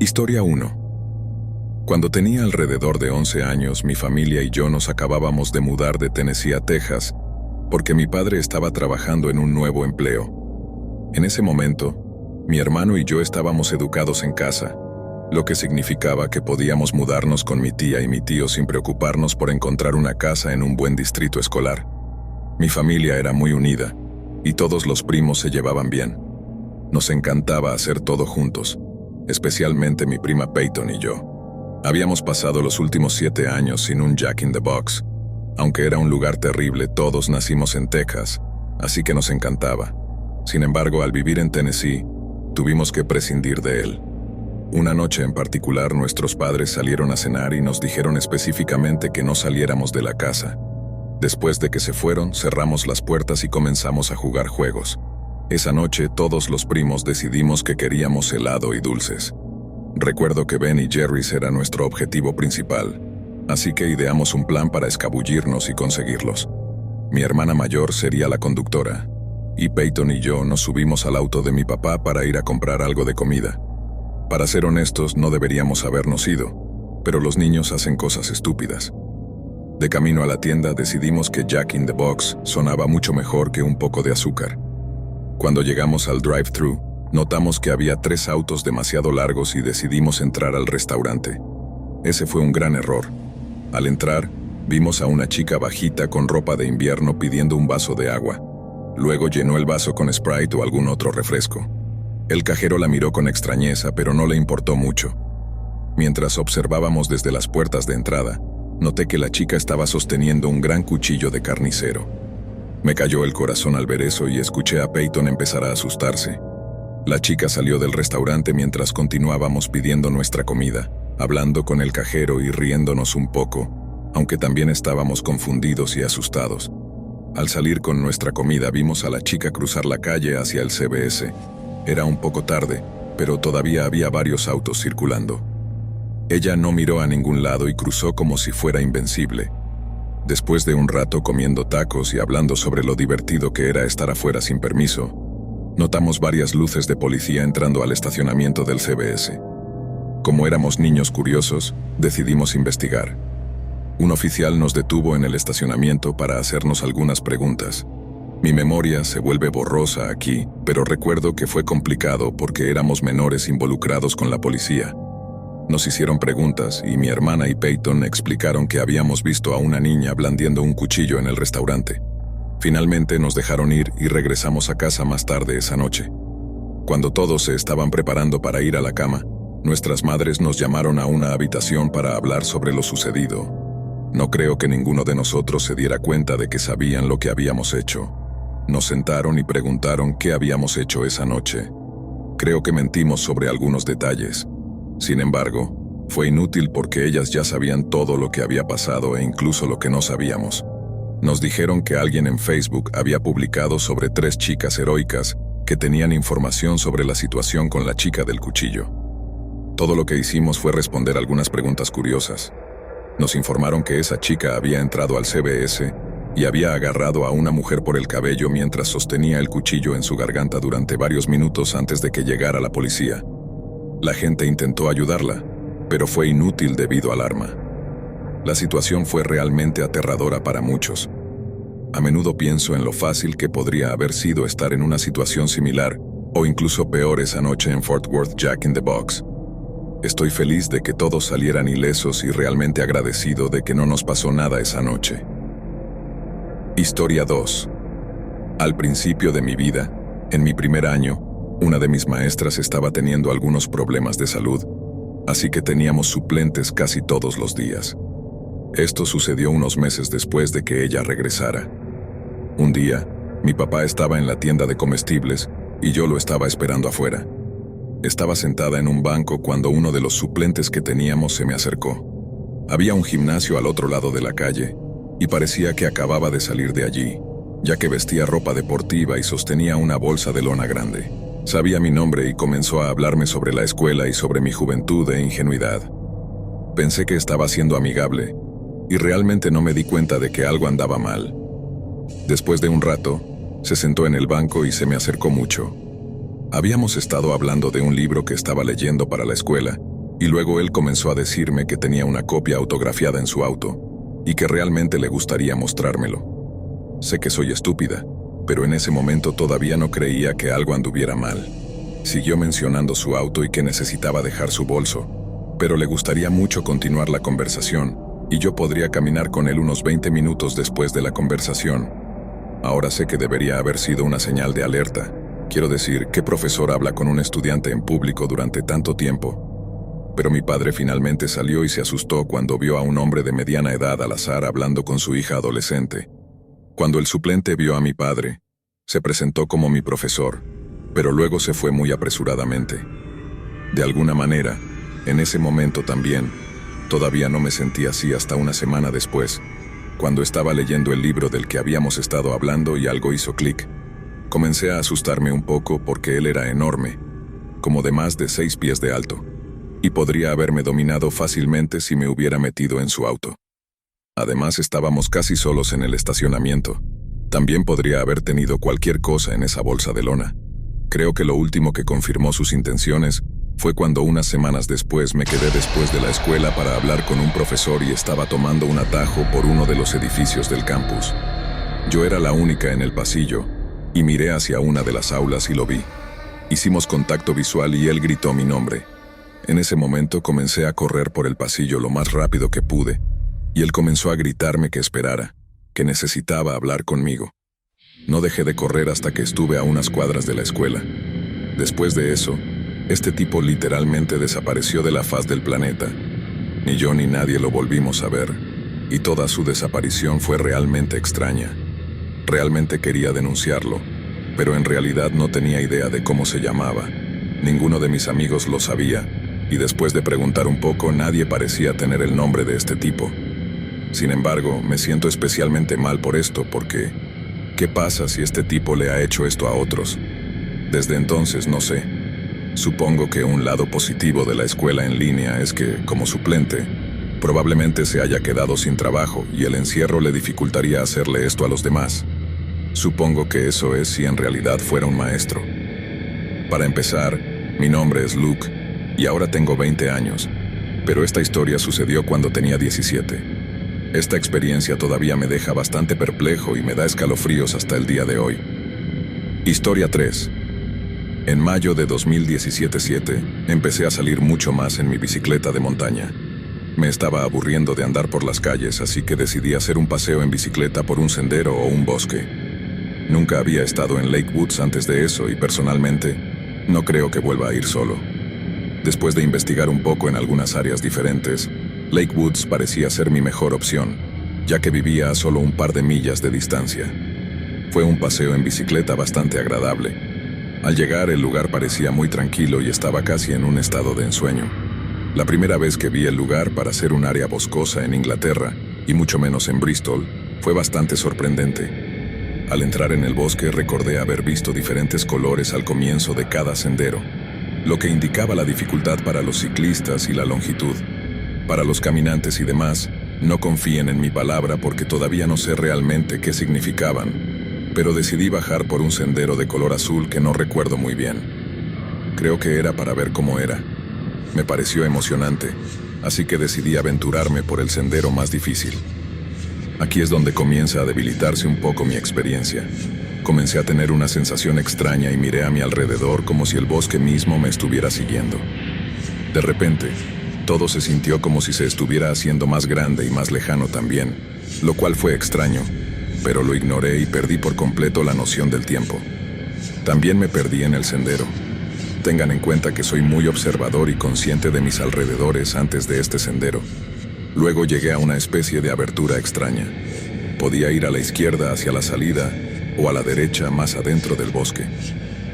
Historia 1. Cuando tenía alrededor de 11 años, mi familia y yo nos acabábamos de mudar de Tennessee a Texas porque mi padre estaba trabajando en un nuevo empleo. En ese momento, mi hermano y yo estábamos educados en casa, lo que significaba que podíamos mudarnos con mi tía y mi tío sin preocuparnos por encontrar una casa en un buen distrito escolar. Mi familia era muy unida, y todos los primos se llevaban bien. Nos encantaba hacer todo juntos, especialmente mi prima Peyton y yo. Habíamos pasado los últimos 7 años sin un Jack in the Box. Aunque era un lugar terrible, todos nacimos en Texas, así que nos encantaba. Sin embargo, al vivir en Tennessee, tuvimos que prescindir de él. Una noche en particular, nuestros padres salieron a cenar y nos dijeron específicamente que no saliéramos de la casa. Después de que se fueron, cerramos las puertas y comenzamos a jugar juegos. Esa noche, todos los primos decidimos que queríamos helado y dulces. Recuerdo que Ben y Jerry's era nuestro objetivo principal, así que ideamos un plan para escabullirnos y conseguirlos. Mi hermana mayor sería la conductora, y Peyton y yo nos subimos al auto de mi papá para ir a comprar algo de comida. Para ser honestos, no deberíamos habernos ido, pero los niños hacen cosas estúpidas. De camino a la tienda, decidimos que Jack in the Box sonaba mucho mejor que un poco de azúcar. Cuando llegamos al drive-thru, notamos que había 3 autos demasiado largos y decidimos entrar al restaurante. Ese fue un gran error. Al entrar, vimos a una chica bajita con ropa de invierno pidiendo un vaso de agua. Luego llenó el vaso con Sprite o algún otro refresco. El cajero la miró con extrañeza, pero no le importó mucho. Mientras observábamos desde las puertas de entrada, noté que la chica estaba sosteniendo un gran cuchillo de carnicero. Me cayó el corazón al ver eso y escuché a Peyton empezar a asustarse. La chica salió del restaurante mientras continuábamos pidiendo nuestra comida, hablando con el cajero y riéndonos un poco, aunque también estábamos confundidos y asustados. Al salir con nuestra comida vimos a la chica cruzar la calle hacia el CVS. Era un poco tarde, pero todavía había varios autos circulando. Ella no miró a ningún lado y cruzó como si fuera invencible. Después de un rato comiendo tacos y hablando sobre lo divertido que era estar afuera sin permiso, notamos varias luces de policía entrando al estacionamiento del CVS. Como éramos niños curiosos, decidimos investigar. Un oficial nos detuvo en el estacionamiento para hacernos algunas preguntas. Mi memoria se vuelve borrosa aquí, pero recuerdo que fue complicado porque éramos menores involucrados con la policía. Nos hicieron preguntas y mi hermana y Peyton explicaron que habíamos visto a una niña blandiendo un cuchillo en el restaurante. Finalmente nos dejaron ir y regresamos a casa más tarde esa noche. Cuando todos se estaban preparando para ir a la cama, nuestras madres nos llamaron a una habitación para hablar sobre lo sucedido. No creo que ninguno de nosotros se diera cuenta de que sabían lo que habíamos hecho. Nos sentaron y preguntaron qué habíamos hecho esa noche. Creo que mentimos sobre algunos detalles. Sin embargo, fue inútil porque ellas ya sabían todo lo que había pasado e incluso lo que no sabíamos. Nos dijeron que alguien en Facebook había publicado sobre 3 chicas heroicas que tenían información sobre la situación con la chica del cuchillo. Todo lo que hicimos fue responder algunas preguntas curiosas. Nos informaron que esa chica había entrado al CVS y había agarrado a una mujer por el cabello mientras sostenía el cuchillo en su garganta durante varios minutos antes de que llegara la policía. La gente intentó ayudarla, pero fue inútil debido al arma. La situación fue realmente aterradora para muchos. A menudo pienso en lo fácil que podría haber sido estar en una situación similar, o incluso peor esa noche en Fort Worth Jack in the Box. Estoy feliz de que todos salieran ilesos y realmente agradecido de que no nos pasó nada esa noche. Historia 2. Al principio de mi vida, en mi primer año, una de mis maestras estaba teniendo algunos problemas de salud, así que teníamos suplentes casi todos los días. Esto sucedió unos meses después de que ella regresara. Un día, mi papá estaba en la tienda de comestibles y yo lo estaba esperando afuera. Estaba sentada en un banco cuando uno de los suplentes que teníamos se me acercó. Había un gimnasio al otro lado de la calle y parecía que acababa de salir de allí, ya que vestía ropa deportiva y sostenía una bolsa de lona grande. Sabía mi nombre y comenzó a hablarme sobre la escuela y sobre mi juventud e ingenuidad. Pensé que estaba siendo amigable y realmente no me di cuenta de que algo andaba mal. Después de un rato, se sentó en el banco y se me acercó mucho. Habíamos estado hablando de un libro que estaba leyendo para la escuela Y luego él comenzó a decirme que tenía una copia autografiada en su auto y que realmente le gustaría mostrármelo. Sé que soy estúpida, pero en ese momento todavía no creía que algo anduviera mal. Siguió mencionando su auto y que necesitaba dejar su bolso, pero le gustaría mucho continuar la conversación y yo podría caminar con él unos 20 minutos después de la conversación. Ahora sé que debería haber sido una señal de alerta. Quiero decir, ¿qué profesor habla con un estudiante en público durante tanto tiempo? Pero mi padre finalmente salió y se asustó cuando vio a un hombre de mediana edad al azar hablando con su hija adolescente. Cuando el suplente vio a mi padre, se presentó como mi profesor, pero luego se fue muy apresuradamente. De alguna manera, en ese momento también, todavía no me sentí así hasta una semana después, cuando estaba leyendo el libro del que habíamos estado hablando y algo hizo clic. Comencé a asustarme un poco porque él era enorme, como de más de 6 pies de alto, y podría haberme dominado fácilmente si me hubiera metido en su auto. Además, estábamos casi solos en el estacionamiento. También podría haber tenido cualquier cosa en esa bolsa de lona. Creo que lo último que confirmó sus intenciones fue cuando unas semanas después me quedé después de la escuela para hablar con un profesor y estaba tomando un atajo por uno de los edificios del campus. Yo era la única en el pasillo y miré hacia una de las aulas y lo vi. Hicimos contacto visual y él gritó mi nombre. En ese momento comencé a correr por el pasillo lo más rápido que pude y él comenzó a gritarme que esperara, que necesitaba hablar conmigo. No dejé de correr hasta que estuve a unas cuadras de la escuela. Después de eso, este tipo literalmente desapareció de la faz del planeta. Ni yo ni nadie lo volvimos a ver, y toda su desaparición fue realmente extraña. Realmente quería denunciarlo, pero en realidad no tenía idea de cómo se llamaba. Ninguno de mis amigos lo sabía, y después de preguntar un poco, nadie parecía tener el nombre de este tipo. Sin embargo, me siento especialmente mal por esto porque ¿qué pasa si este tipo le ha hecho esto a otros? Desde entonces no sé. Supongo que un lado positivo de la escuela en línea es que, como suplente, probablemente se haya quedado sin trabajo y el encierro le dificultaría hacerle esto a los demás. Supongo que eso es si en realidad fuera un maestro. Para empezar, mi nombre es Luke y ahora tengo 20 años, pero esta historia sucedió cuando tenía 17. Esta experiencia todavía me deja bastante perplejo y me da escalofríos hasta el día de hoy. Historia 3. En mayo de 2017 empecé a salir mucho más en mi bicicleta de montaña. Me estaba aburriendo de andar por las calles, así que decidí hacer un paseo en bicicleta por un sendero o un bosque. Nunca había estado en Lake Woods antes de eso y personalmente no creo que vuelva a ir solo. Después de investigar un poco en algunas áreas diferentes, Lake Woods parecía ser mi mejor opción, ya que vivía a solo un par de millas de distancia. Fue un paseo en bicicleta bastante agradable. Al llegar, el lugar parecía muy tranquilo y estaba casi en un estado de ensueño. La primera vez que vi el lugar para ser un área boscosa en Inglaterra, y mucho menos en Bristol, fue bastante sorprendente. Al entrar en el bosque recordé haber visto diferentes colores al comienzo de cada sendero, lo que indicaba la dificultad para los ciclistas y la longitud. Para los caminantes y demás, no confíen en mi palabra porque todavía no sé realmente qué significaban, pero decidí bajar por un sendero de color azul que no recuerdo muy bien. Creo que era para ver cómo era. Me pareció emocionante, así que decidí aventurarme por el sendero más difícil. Aquí es donde comienza a debilitarse un poco mi experiencia. Comencé a tener una sensación extraña y miré a mi alrededor como si el bosque mismo me estuviera siguiendo. De repente, todo se sintió como si se estuviera haciendo más grande y más lejano también, lo cual fue extraño, pero lo ignoré y perdí por completo la noción del tiempo. También me perdí en el sendero. Tengan en cuenta que soy muy observador y consciente de mis alrededores antes de este sendero. Luego llegué a una especie de abertura extraña. Podía ir a la izquierda hacia la salida o a la derecha más adentro del bosque.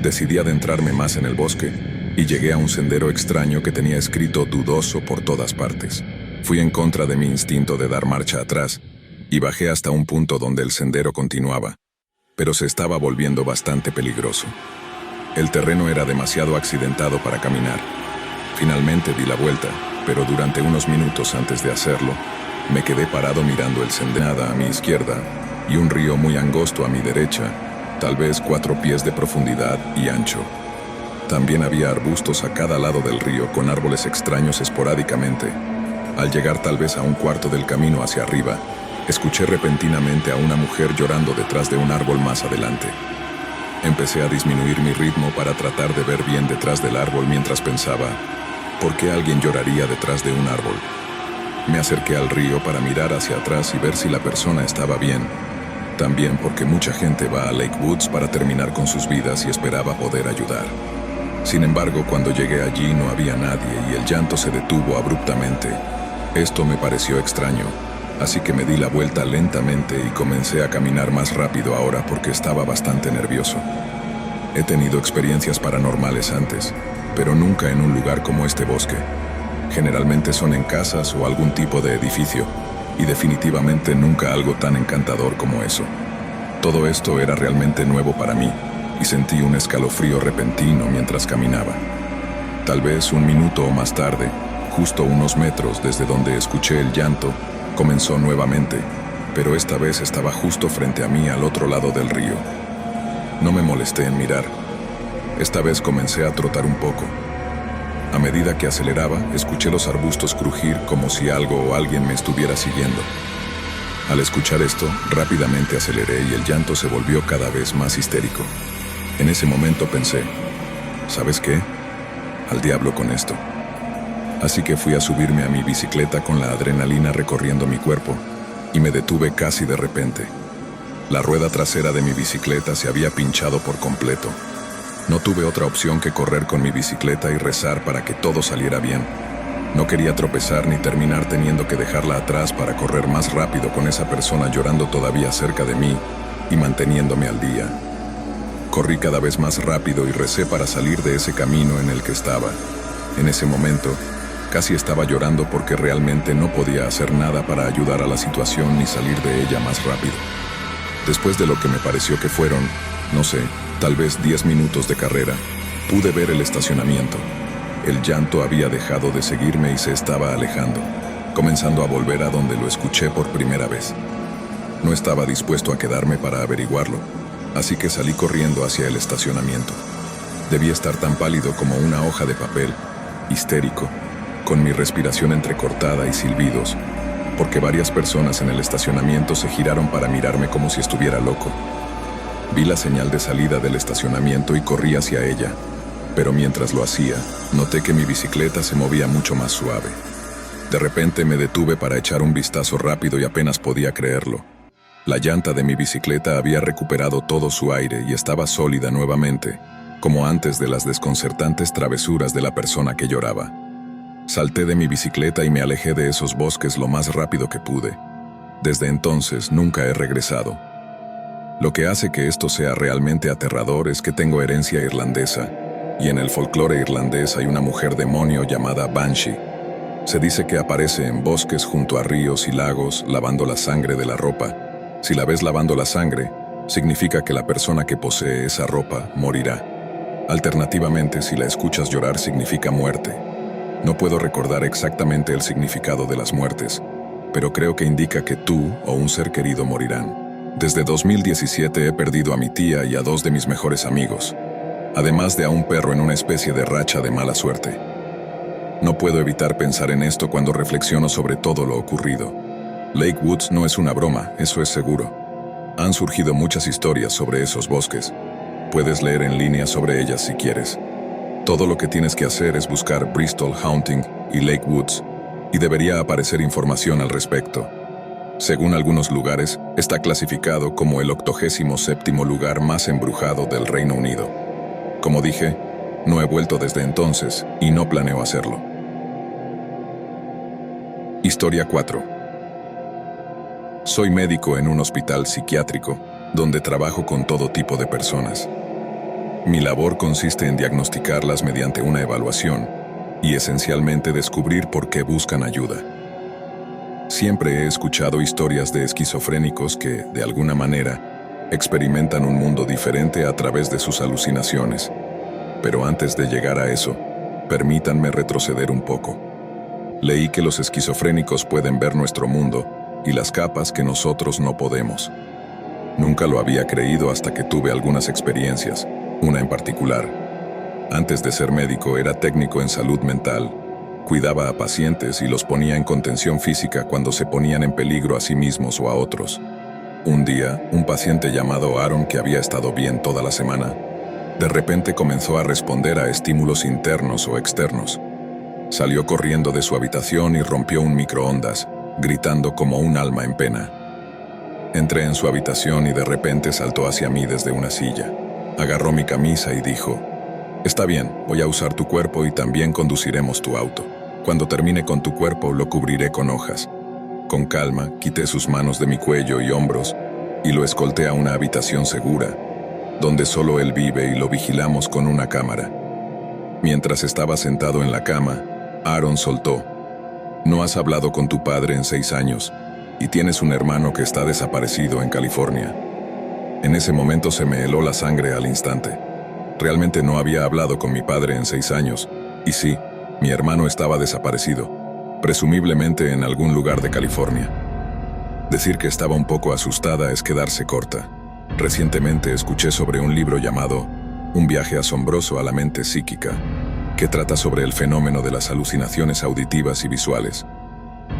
Decidí adentrarme más en el bosque y llegué a un sendero extraño que tenía escrito dudoso por todas partes. Fui en contra de mi instinto de dar marcha atrás y bajé hasta un punto donde el sendero continuaba, pero se estaba volviendo bastante peligroso. El terreno era demasiado accidentado para caminar. Finalmente di la vuelta, pero durante unos minutos antes de hacerlo, me quedé parado mirando el sendero a mi izquierda y un río muy angosto a mi derecha, tal vez 4 pies de profundidad y ancho. También había arbustos a cada lado del río con árboles extraños esporádicamente. Al llegar tal vez a un cuarto del camino hacia arriba, escuché repentinamente a una mujer llorando detrás de un árbol más adelante. Empecé a disminuir mi ritmo para tratar de ver bien detrás del árbol mientras pensaba, ¿por qué alguien lloraría detrás de un árbol? Me acerqué al río para mirar hacia atrás y ver si la persona estaba bien. También porque mucha gente va a Lake Woods para terminar con sus vidas y esperaba poder ayudar. Sin embargo, cuando llegué allí no había nadie y el llanto se detuvo abruptamente. Esto me pareció extraño, así que me di la vuelta lentamente y comencé a caminar más rápido ahora porque estaba bastante nervioso. He tenido experiencias paranormales antes, pero nunca en un lugar como este bosque. Generalmente son en casas o algún tipo de edificio, y definitivamente nunca algo tan encantador como eso. Todo esto era realmente nuevo para mí, y sentí un escalofrío repentino mientras caminaba. Tal vez un minuto o más tarde, justo unos metros desde donde escuché el llanto, comenzó nuevamente, pero esta vez estaba justo frente a mí al otro lado del río. No me molesté en mirar. Esta vez comencé a trotar un poco. A medida que aceleraba, escuché los arbustos crujir como si algo o alguien me estuviera siguiendo. Al escuchar esto, rápidamente aceleré y el llanto se volvió cada vez más histérico. En ese momento pensé, ¿sabes qué? Al diablo con esto. Así que fui a subirme a mi bicicleta con la adrenalina recorriendo mi cuerpo, y me detuve casi de repente. La rueda trasera de mi bicicleta se había pinchado por completo. No tuve otra opción que correr con mi bicicleta y rezar para que todo saliera bien. No quería tropezar ni terminar teniendo que dejarla atrás para correr más rápido con esa persona llorando todavía cerca de mí y manteniéndome al día. Corrí cada vez más rápido y recé para salir de ese camino en el que estaba. En ese momento, casi estaba llorando porque realmente no podía hacer nada para ayudar a la situación ni salir de ella más rápido. Después de lo que me pareció que fueron, no sé, tal vez 10 minutos de carrera, pude ver el estacionamiento. El llanto había dejado de seguirme y se estaba alejando, comenzando a volver a donde lo escuché por primera vez. No estaba dispuesto a quedarme para averiguarlo, así que salí corriendo hacia el estacionamiento. Debía estar tan pálido como una hoja de papel, histérico, con mi respiración entrecortada y silbidos, porque varias personas en el estacionamiento se giraron para mirarme como si estuviera loco. Vi la señal de salida del estacionamiento y corrí hacia ella, pero mientras lo hacía, noté que mi bicicleta se movía mucho más suave. De repente me detuve para echar un vistazo rápido y apenas podía creerlo. La llanta de mi bicicleta había recuperado todo su aire y estaba sólida nuevamente, como antes de las desconcertantes travesuras de la persona que lloraba. Salté de mi bicicleta y me alejé de esos bosques lo más rápido que pude. Desde entonces nunca he regresado. Lo que hace que esto sea realmente aterrador es que tengo herencia irlandesa, y en el folclore irlandés hay una mujer demonio llamada Banshee. Se dice que aparece en bosques junto a ríos y lagos lavando la sangre de la ropa. Si la ves lavando la sangre, significa que la persona que posee esa ropa morirá. Alternativamente, si la escuchas llorar, significa muerte. No puedo recordar exactamente el significado de las muertes, pero creo que indica que tú o un ser querido morirán. Desde 2017 he perdido a mi tía y a 2 de mis mejores amigos, además de a un perro en una especie de racha de mala suerte. No puedo evitar pensar en esto cuando reflexiono sobre todo lo ocurrido. Lake Woods no es una broma, eso es seguro. Han surgido muchas historias sobre esos bosques. Puedes leer en línea sobre ellas si quieres. Todo lo que tienes que hacer es buscar Bristol Haunting y Lake Woods, y debería aparecer información al respecto. Según algunos lugares, está clasificado como el 87º lugar más embrujado del Reino Unido. Como dije, no he vuelto desde entonces y no planeo hacerlo. Historia 4. Soy médico en un hospital psiquiátrico, donde trabajo con todo tipo de personas. Mi labor consiste en diagnosticarlas mediante una evaluación y esencialmente descubrir por qué buscan ayuda. Siempre he escuchado historias de esquizofrénicos que, de alguna manera, experimentan un mundo diferente a través de sus alucinaciones. Pero antes de llegar a eso, permítanme retroceder un poco. Leí que los esquizofrénicos pueden ver nuestro mundo y las capas que nosotros no podemos. Nunca lo había creído hasta que tuve algunas experiencias, una en particular. Antes de ser médico era técnico en salud mental. Cuidaba a pacientes y los ponía en contención física cuando se ponían en peligro a sí mismos o a otros. Un día, un paciente llamado Aaron, que había estado bien toda la semana, de repente comenzó a responder a estímulos internos o externos. Salió corriendo de su habitación y rompió un microondas, gritando como un alma en pena. Entré en su habitación y de repente saltó hacia mí desde una silla. Agarró mi camisa y dijo: «Está bien, voy a usar tu cuerpo y también conduciremos tu auto. Cuando termine con tu cuerpo, lo cubriré con hojas». Con calma, quité sus manos de mi cuello y hombros y lo escolté a una habitación segura, donde solo él vive, y lo vigilamos con una cámara. Mientras estaba sentado en la cama, Aaron soltó: «No has hablado con tu padre en 6 años y tienes un hermano que está desaparecido en California». En ese momento se me heló la sangre al instante. Realmente no había hablado con mi padre en 6 años, y sí, mi hermano estaba desaparecido, presumiblemente en algún lugar de California. Decir que estaba un poco asustada es quedarse corta. Recientemente escuché sobre un libro llamado Un viaje asombroso a la mente psíquica, que trata sobre el fenómeno de las alucinaciones auditivas y visuales.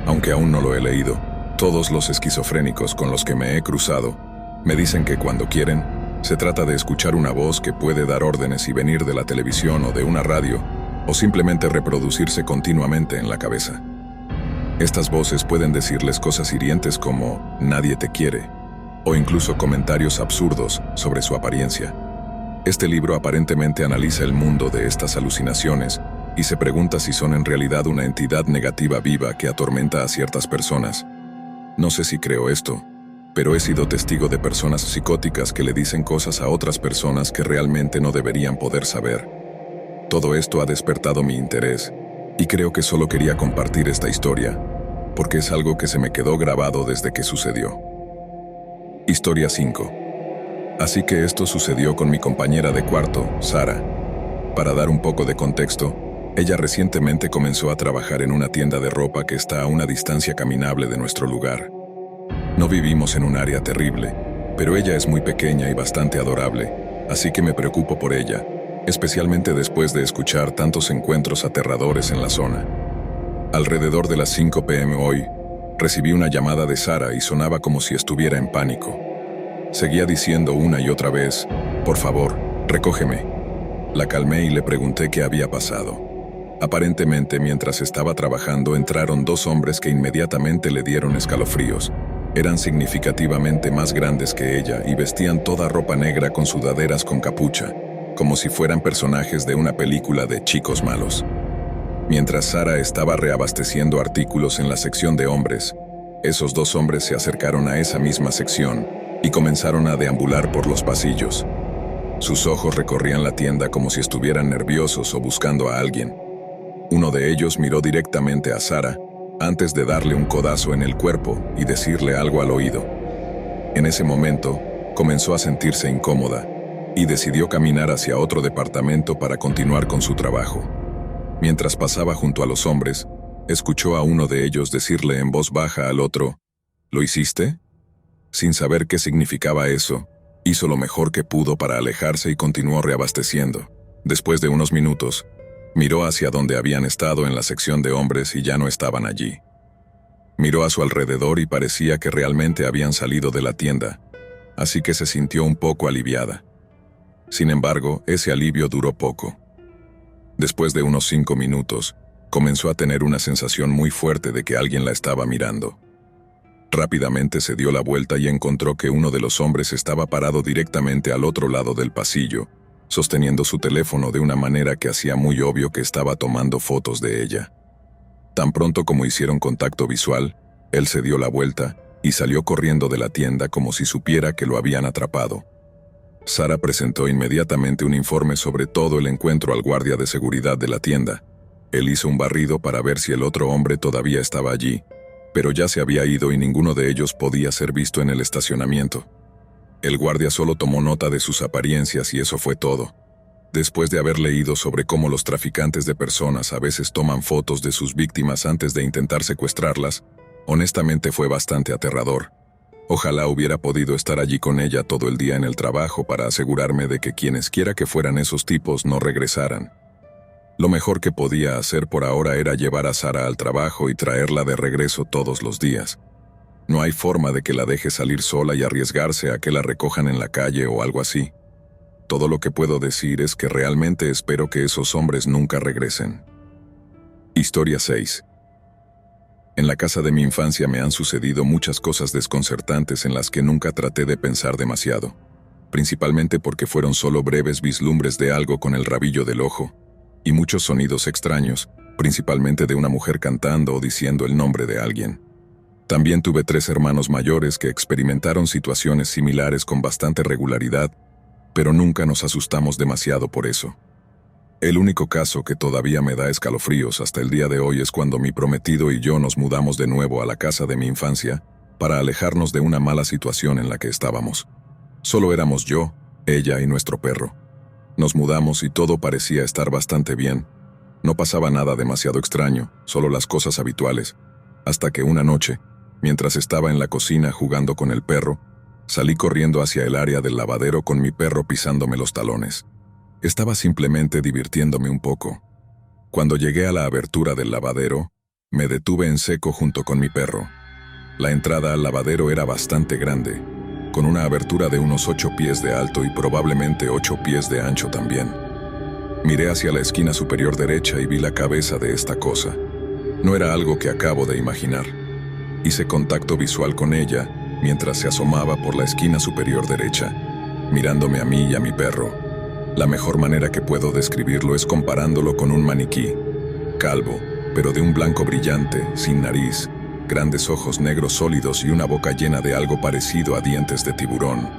Aunque aún no lo he leído, todos los esquizofrénicos con los que me he cruzado me dicen que cuando quieren, se trata de escuchar una voz que puede dar órdenes y venir de la televisión o de una radio, o simplemente reproducirse continuamente en la cabeza. Estas voces pueden decirles cosas hirientes como «nadie te quiere», o incluso comentarios absurdos sobre su apariencia. Este libro aparentemente analiza el mundo de estas alucinaciones y se pregunta si son en realidad una entidad negativa viva que atormenta a ciertas personas. No sé si creo esto, pero he sido testigo de personas psicóticas que le dicen cosas a otras personas que realmente no deberían poder saber. Todo esto ha despertado mi interés, y creo que solo quería compartir esta historia, porque es algo que se me quedó grabado desde que sucedió. Historia 5. Así que esto sucedió con mi compañera de cuarto, Sara. Para dar un poco de contexto, ella recientemente comenzó a trabajar en una tienda de ropa que está a una distancia caminable de nuestro lugar. No vivimos en un área terrible, pero ella es muy pequeña y bastante adorable, así que me preocupo por ella, especialmente después de escuchar tantos encuentros aterradores en la zona. Alrededor de las 5 p.m. hoy, recibí una llamada de Sara y sonaba como si estuviera en pánico. Seguía diciendo una y otra vez: «Por favor, recógeme». La calmé y le pregunté qué había pasado. Aparentemente, mientras estaba trabajando, entraron 2 hombres que inmediatamente le dieron escalofríos. Eran significativamente más grandes que ella y vestían toda ropa negra con sudaderas con capucha, como si fueran personajes de una película de chicos malos. Mientras Sara estaba reabasteciendo artículos en la sección de hombres, esos 2 hombres se acercaron a esa misma sección y comenzaron a deambular por los pasillos. Sus ojos recorrían la tienda como si estuvieran nerviosos o buscando a alguien. Uno de ellos miró directamente a Sara antes de darle un codazo en el cuerpo y decirle algo al oído. En ese momento, comenzó a sentirse incómoda y decidió caminar hacia otro departamento para continuar con su trabajo. Mientras pasaba junto a los hombres, escuchó a uno de ellos decirle en voz baja al otro: «¿Lo hiciste?». Sin saber qué significaba eso, hizo lo mejor que pudo para alejarse y continuó reabasteciendo. Después de unos minutos, miró hacia donde habían estado en la sección de hombres y ya no estaban allí. Miró a su alrededor y parecía que realmente habían salido de la tienda, así que se sintió un poco aliviada. Sin embargo, ese alivio duró poco. Después de unos 5 minutos, comenzó a tener una sensación muy fuerte de que alguien la estaba mirando. Rápidamente se dio la vuelta y encontró que uno de los hombres estaba parado directamente al otro lado del pasillo, sosteniendo su teléfono de una manera que hacía muy obvio que estaba tomando fotos de ella. Tan pronto como hicieron contacto visual, él se dio la vuelta y salió corriendo de la tienda como si supiera que lo habían atrapado. Sara presentó inmediatamente un informe sobre todo el encuentro al guardia de seguridad de la tienda. Él hizo un barrido para ver si el otro hombre todavía estaba allí, pero ya se había ido y ninguno de ellos podía ser visto en el estacionamiento. El guardia solo tomó nota de sus apariencias y eso fue todo. Después de haber leído sobre cómo los traficantes de personas a veces toman fotos de sus víctimas antes de intentar secuestrarlas, honestamente fue bastante aterrador. Ojalá hubiera podido estar allí con ella todo el día en el trabajo para asegurarme de que quienesquiera que fueran esos tipos no regresaran. Lo mejor que podía hacer por ahora era llevar a Sara al trabajo y traerla de regreso todos los días. No hay forma de que la deje salir sola y arriesgarse a que la recojan en la calle o algo así. Todo lo que puedo decir es que realmente espero que esos hombres nunca regresen. Historia 6. En la casa de mi infancia me han sucedido muchas cosas desconcertantes en las que nunca traté de pensar demasiado, principalmente porque fueron solo breves vislumbres de algo con el rabillo del ojo, y muchos sonidos extraños, principalmente de una mujer cantando o diciendo el nombre de alguien. También tuve 3 hermanos mayores que experimentaron situaciones similares con bastante regularidad, pero nunca nos asustamos demasiado por eso. El único caso que todavía me da escalofríos hasta el día de hoy es cuando mi prometido y yo nos mudamos de nuevo a la casa de mi infancia para alejarnos de una mala situación en la que estábamos. Solo éramos yo, ella y nuestro perro. Nos mudamos y todo parecía estar bastante bien. No pasaba nada demasiado extraño, solo las cosas habituales, hasta que una noche, mientras estaba en la cocina jugando con el perro, salí corriendo hacia el área del lavadero con mi perro pisándome los talones. Estaba simplemente divirtiéndome un poco. Cuando llegué a la abertura del lavadero, me detuve en seco junto con mi perro. La entrada al lavadero era bastante grande, con una abertura de unos 8 pies de alto y probablemente 8 pies de ancho también. Miré hacia la esquina superior derecha y vi la cabeza de esta cosa. No era algo que acabo de imaginar. Hice contacto visual con ella mientras se asomaba por la esquina superior derecha, mirándome a mí y a mi perro. La mejor manera que puedo describirlo es comparándolo con un maniquí, calvo, pero de un blanco brillante, sin nariz, grandes ojos negros sólidos y una boca llena de algo parecido a dientes de tiburón.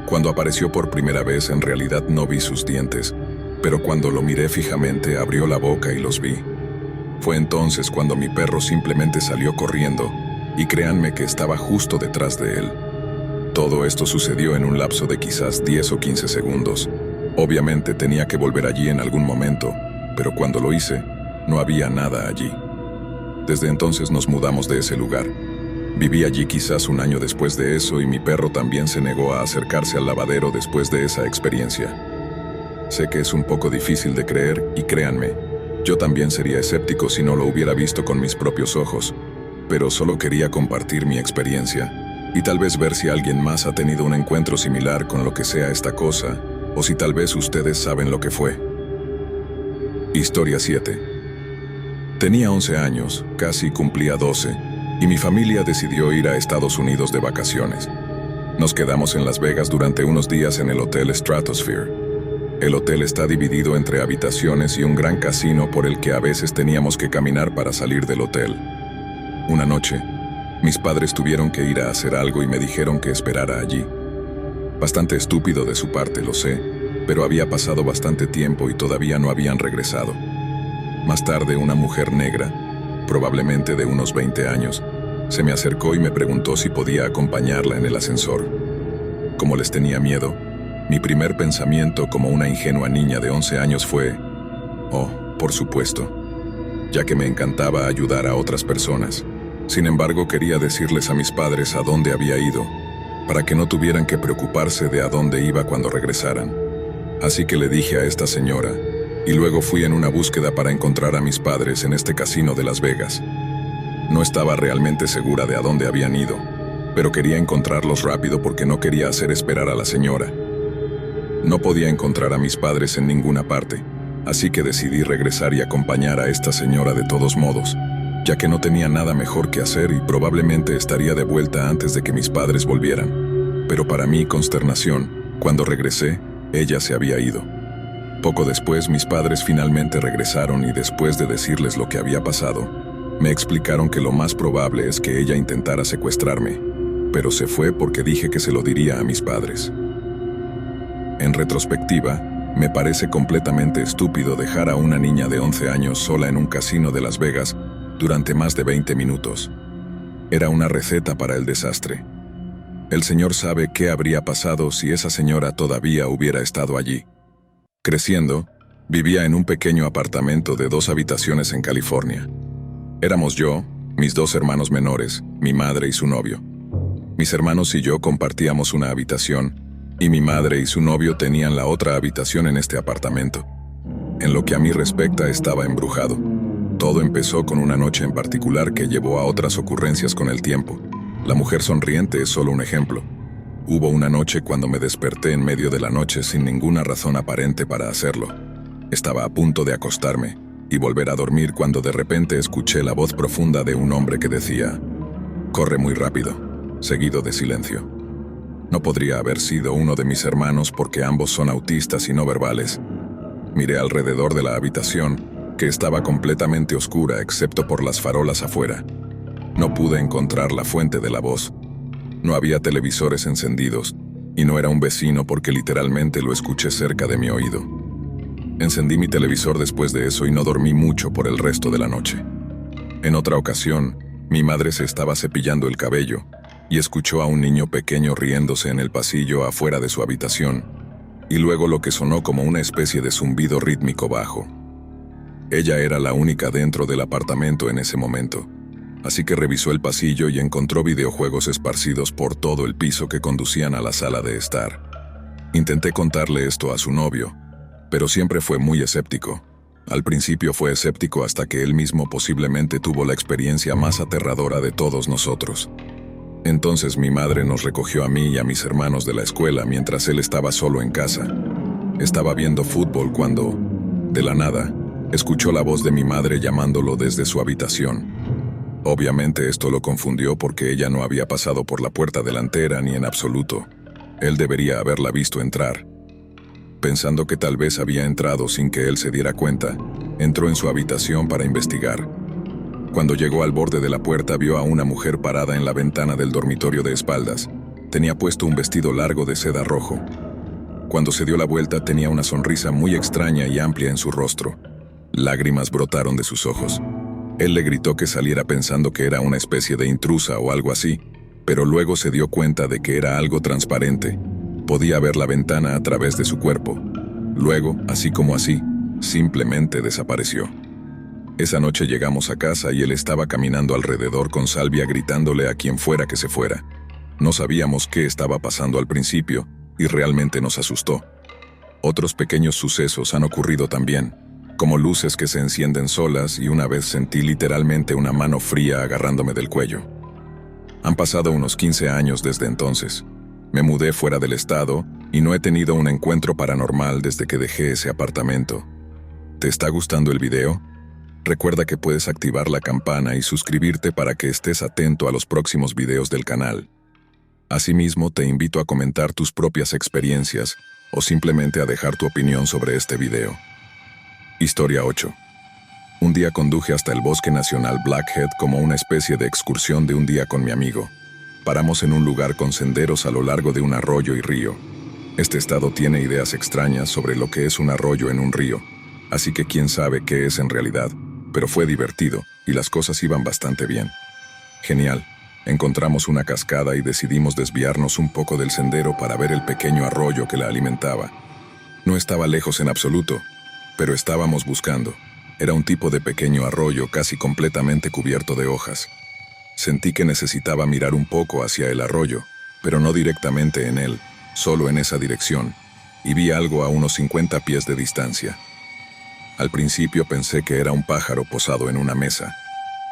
Cuando apareció por primera vez, en realidad no vi sus dientes, pero cuando lo miré fijamente abrió la boca y los vi. Fue entonces cuando mi perro simplemente salió corriendo, y créanme que estaba justo detrás de él. Todo esto sucedió en un lapso de quizás 10 o 15 segundos. Obviamente tenía que volver allí en algún momento, pero cuando lo hice, no había nada allí. Desde entonces nos mudamos de ese lugar. Viví allí quizás un año después de eso y mi perro también se negó a acercarse al lavadero después de esa experiencia. Sé que es un poco difícil de creer y créanme, yo también sería escéptico si no lo hubiera visto con mis propios ojos, pero solo quería compartir mi experiencia y tal vez ver si alguien más ha tenido un encuentro similar con lo que sea esta cosa, o si tal vez ustedes saben lo que fue. Historia 7. Tenía 11 años, casi cumplía 12, y mi familia decidió ir a Estados Unidos de vacaciones. Nos quedamos en Las Vegas durante unos días en el Hotel Stratosphere. El hotel está dividido entre habitaciones y un gran casino por el que a veces teníamos que caminar para salir del hotel. Una noche, mis padres tuvieron que ir a hacer algo y me dijeron que esperara allí. Bastante estúpido de su parte, lo sé, pero había pasado bastante tiempo y todavía no habían regresado. Más tarde, una mujer negra, probablemente de unos 20 años, se me acercó y me preguntó si podía acompañarla en el ascensor. Como les tenía miedo, mi primer pensamiento como una ingenua niña de 11 años fue, oh, por supuesto, ya que me encantaba ayudar a otras personas. Sin embargo, quería decirles a mis padres a dónde había ido, para que no tuvieran que preocuparse de a dónde iba cuando regresaran. Así que le dije a esta señora, y luego fui en una búsqueda para encontrar a mis padres en este casino de Las Vegas. No estaba realmente segura de a dónde habían ido, pero quería encontrarlos rápido porque no quería hacer esperar a la señora. No podía encontrar a mis padres en ninguna parte, así que decidí regresar y acompañar a esta señora de todos modos, ya que no tenía nada mejor que hacer y probablemente estaría de vuelta antes de que mis padres volvieran. Pero para mi consternación, cuando regresé, ella se había ido. Poco después, mis padres finalmente regresaron y después de decirles lo que había pasado, me explicaron que lo más probable es que ella intentara secuestrarme, pero se fue porque dije que se lo diría a mis padres. En retrospectiva, me parece completamente estúpido dejar a una niña de 11 años sola en un casino de Las Vegas durante más de 20 minutos. Era una receta para el desastre. El Señor sabe qué habría pasado si esa señora todavía hubiera estado allí. Creciendo, vivía en un pequeño apartamento de 2 habitaciones en California. Éramos yo, mis 2 hermanos menores, mi madre y su novio. Mis hermanos y yo compartíamos una habitación, y mi madre y su novio tenían la otra habitación en este apartamento. En lo que a mí respecta, estaba embrujado. Todo empezó con una noche en particular que llevó a otras ocurrencias con el tiempo. La mujer sonriente es solo un ejemplo. Hubo una noche cuando me desperté en medio de la noche sin ninguna razón aparente para hacerlo. Estaba a punto de acostarme y volver a dormir cuando de repente escuché la voz profunda de un hombre que decía: «Corre muy rápido», seguido de silencio. No podría haber sido uno de mis hermanos porque ambos son autistas y no verbales. Miré alrededor de la habitación, que estaba completamente oscura excepto por las farolas afuera. No pude encontrar la fuente de la voz. No había televisores encendidos, y no era un vecino porque literalmente lo escuché cerca de mi oído. Encendí mi televisor después de eso y no dormí mucho por el resto de la noche. En otra ocasión, mi madre se estaba cepillando el cabello y escuchó a un niño pequeño riéndose en el pasillo afuera de su habitación, y luego lo que sonó como una especie de zumbido rítmico bajo. Ella era la única dentro del apartamento en ese momento, así que revisó el pasillo y encontró videojuegos esparcidos por todo el piso que conducían a la sala de estar. Intenté contarle esto a su novio, pero siempre fue muy escéptico. Al principio fue escéptico hasta que él mismo posiblemente tuvo la experiencia más aterradora de todos nosotros. Entonces mi madre nos recogió a mí y a mis hermanos de la escuela mientras él estaba solo en casa. Estaba viendo fútbol cuando, de la nada, escuchó la voz de mi madre llamándolo desde su habitación. Obviamente esto lo confundió porque ella no había pasado por la puerta delantera ni en absoluto. Él debería haberla visto entrar. Pensando que tal vez había entrado sin que él se diera cuenta, entró en su habitación para investigar. Cuando llegó al borde de la puerta vio a una mujer parada en la ventana del dormitorio de espaldas. Tenía puesto un vestido largo de seda rojo. Cuando se dio la vuelta tenía una sonrisa muy extraña y amplia en su rostro. Lágrimas brotaron de sus ojos. Él le gritó que saliera pensando que era una especie de intrusa o algo así, pero luego se dio cuenta de que era algo transparente. Podía ver la ventana a través de su cuerpo. Luego, así como así, simplemente desapareció. Esa noche llegamos a casa y él estaba caminando alrededor con Salvia gritándole a quien fuera que se fuera. No sabíamos qué estaba pasando al principio y realmente nos asustó. Otros pequeños sucesos han ocurrido también, como luces que se encienden solas y una vez sentí literalmente una mano fría agarrándome del cuello. Han pasado unos 15 años desde entonces. Me mudé fuera del estado y no he tenido un encuentro paranormal desde que dejé ese apartamento. ¿Te está gustando el video? Recuerda que puedes activar la campana y suscribirte para que estés atento a los próximos videos del canal. Asimismo, te invito a comentar tus propias experiencias o simplemente a dejar tu opinión sobre este video. Historia 8. Un día conduje hasta el Bosque Nacional Blackhead como una especie de excursión de un día con mi amigo. Paramos en un lugar con senderos a lo largo de un arroyo y río. Este estado tiene ideas extrañas sobre lo que es un arroyo en un río, así que quién sabe qué es en realidad, pero fue divertido y las cosas iban bastante bien. Genial. Encontramos una cascada y decidimos desviarnos un poco del sendero para ver el pequeño arroyo que la alimentaba. No estaba lejos en absoluto, pero estábamos buscando. Era un tipo de pequeño arroyo casi completamente cubierto de hojas. Sentí que necesitaba mirar un poco hacia el arroyo, pero no directamente en él, solo en esa dirección, y vi algo a unos 50 pies de distancia. Al principio pensé que era un pájaro posado en una mesa.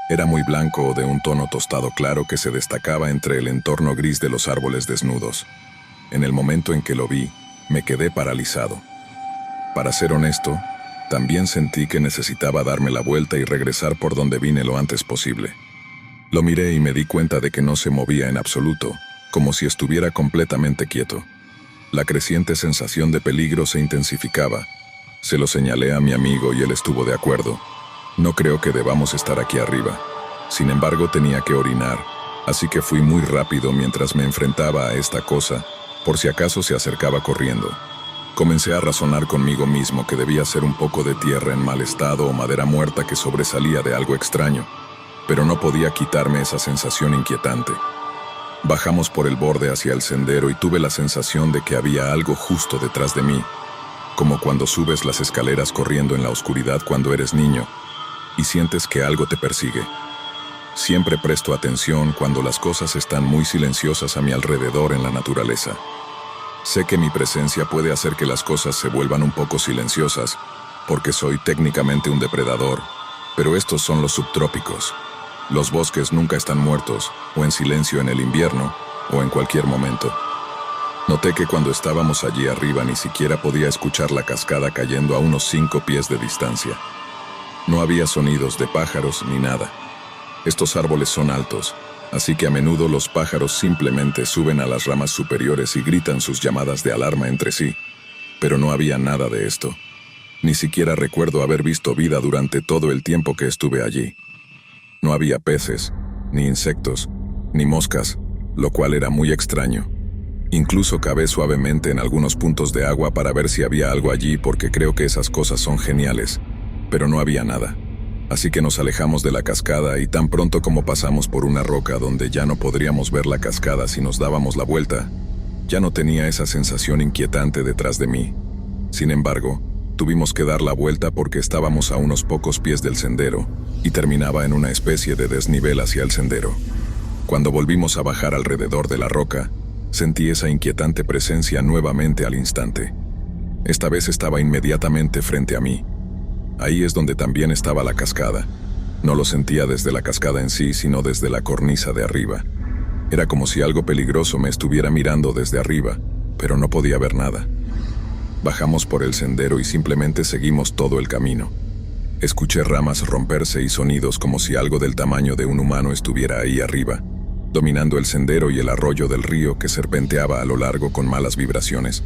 Era muy blanco o de un tono tostado claro que se destacaba entre el entorno gris de los árboles desnudos. En el momento en que lo vi, me quedé paralizado. Para ser honesto, también sentí que necesitaba darme la vuelta y regresar por donde vine lo antes posible. Lo miré y me di cuenta de que no se movía en absoluto, como si estuviera completamente quieto. La creciente sensación de peligro se intensificaba. Se lo señalé a mi amigo y él estuvo de acuerdo. No creo que debamos estar aquí arriba. Sin embargo, tenía que orinar, así que fui muy rápido mientras me enfrentaba a esta cosa, por si acaso se acercaba corriendo. Comencé a razonar conmigo mismo que debía ser un poco de tierra en mal estado o madera muerta que sobresalía de algo extraño, pero no podía quitarme esa sensación inquietante. Bajamos por el borde hacia el sendero y tuve la sensación de que había algo justo detrás de mí, como cuando subes las escaleras corriendo en la oscuridad cuando eres niño y sientes que algo te persigue. Siempre presto atención cuando las cosas están muy silenciosas a mi alrededor en la naturaleza. Sé que mi presencia puede hacer que las cosas se vuelvan un poco silenciosas, porque soy técnicamente un depredador, pero estos son los subtrópicos. Los bosques nunca están muertos, o en silencio en el invierno, o en cualquier momento. Noté que cuando estábamos allí arriba ni siquiera podía escuchar la cascada cayendo a unos 5 pies de distancia. No había sonidos de pájaros ni nada. Estos árboles son altos, así que a menudo los pájaros simplemente suben a las ramas superiores y gritan sus llamadas de alarma entre sí. Pero no había nada de esto. Ni siquiera recuerdo haber visto vida durante todo el tiempo que estuve allí. No había peces, ni insectos, ni moscas, lo cual era muy extraño. Incluso cavé suavemente en algunos puntos de agua para ver si había algo allí porque creo que esas cosas son geniales, pero no había nada. Así que nos alejamos de la cascada y tan pronto como pasamos por una roca donde ya no podríamos ver la cascada si nos dábamos la vuelta, ya no tenía esa sensación inquietante detrás de mí. Sin embargo, tuvimos que dar la vuelta porque estábamos a unos pocos pies del sendero y terminaba en una especie de desnivel hacia el sendero. Cuando volvimos a bajar alrededor de la roca, sentí esa inquietante presencia nuevamente al instante. Esta vez estaba inmediatamente frente a mí. Ahí es donde también estaba la cascada. No lo sentía desde la cascada en sí, sino desde la cornisa de arriba. Era como si algo peligroso me estuviera mirando desde arriba, pero no podía ver nada. Bajamos por el sendero y simplemente seguimos todo el camino. Escuché ramas romperse y sonidos como si algo del tamaño de un humano estuviera ahí arriba, dominando el sendero y el arroyo del río que serpenteaba a lo largo con malas vibraciones.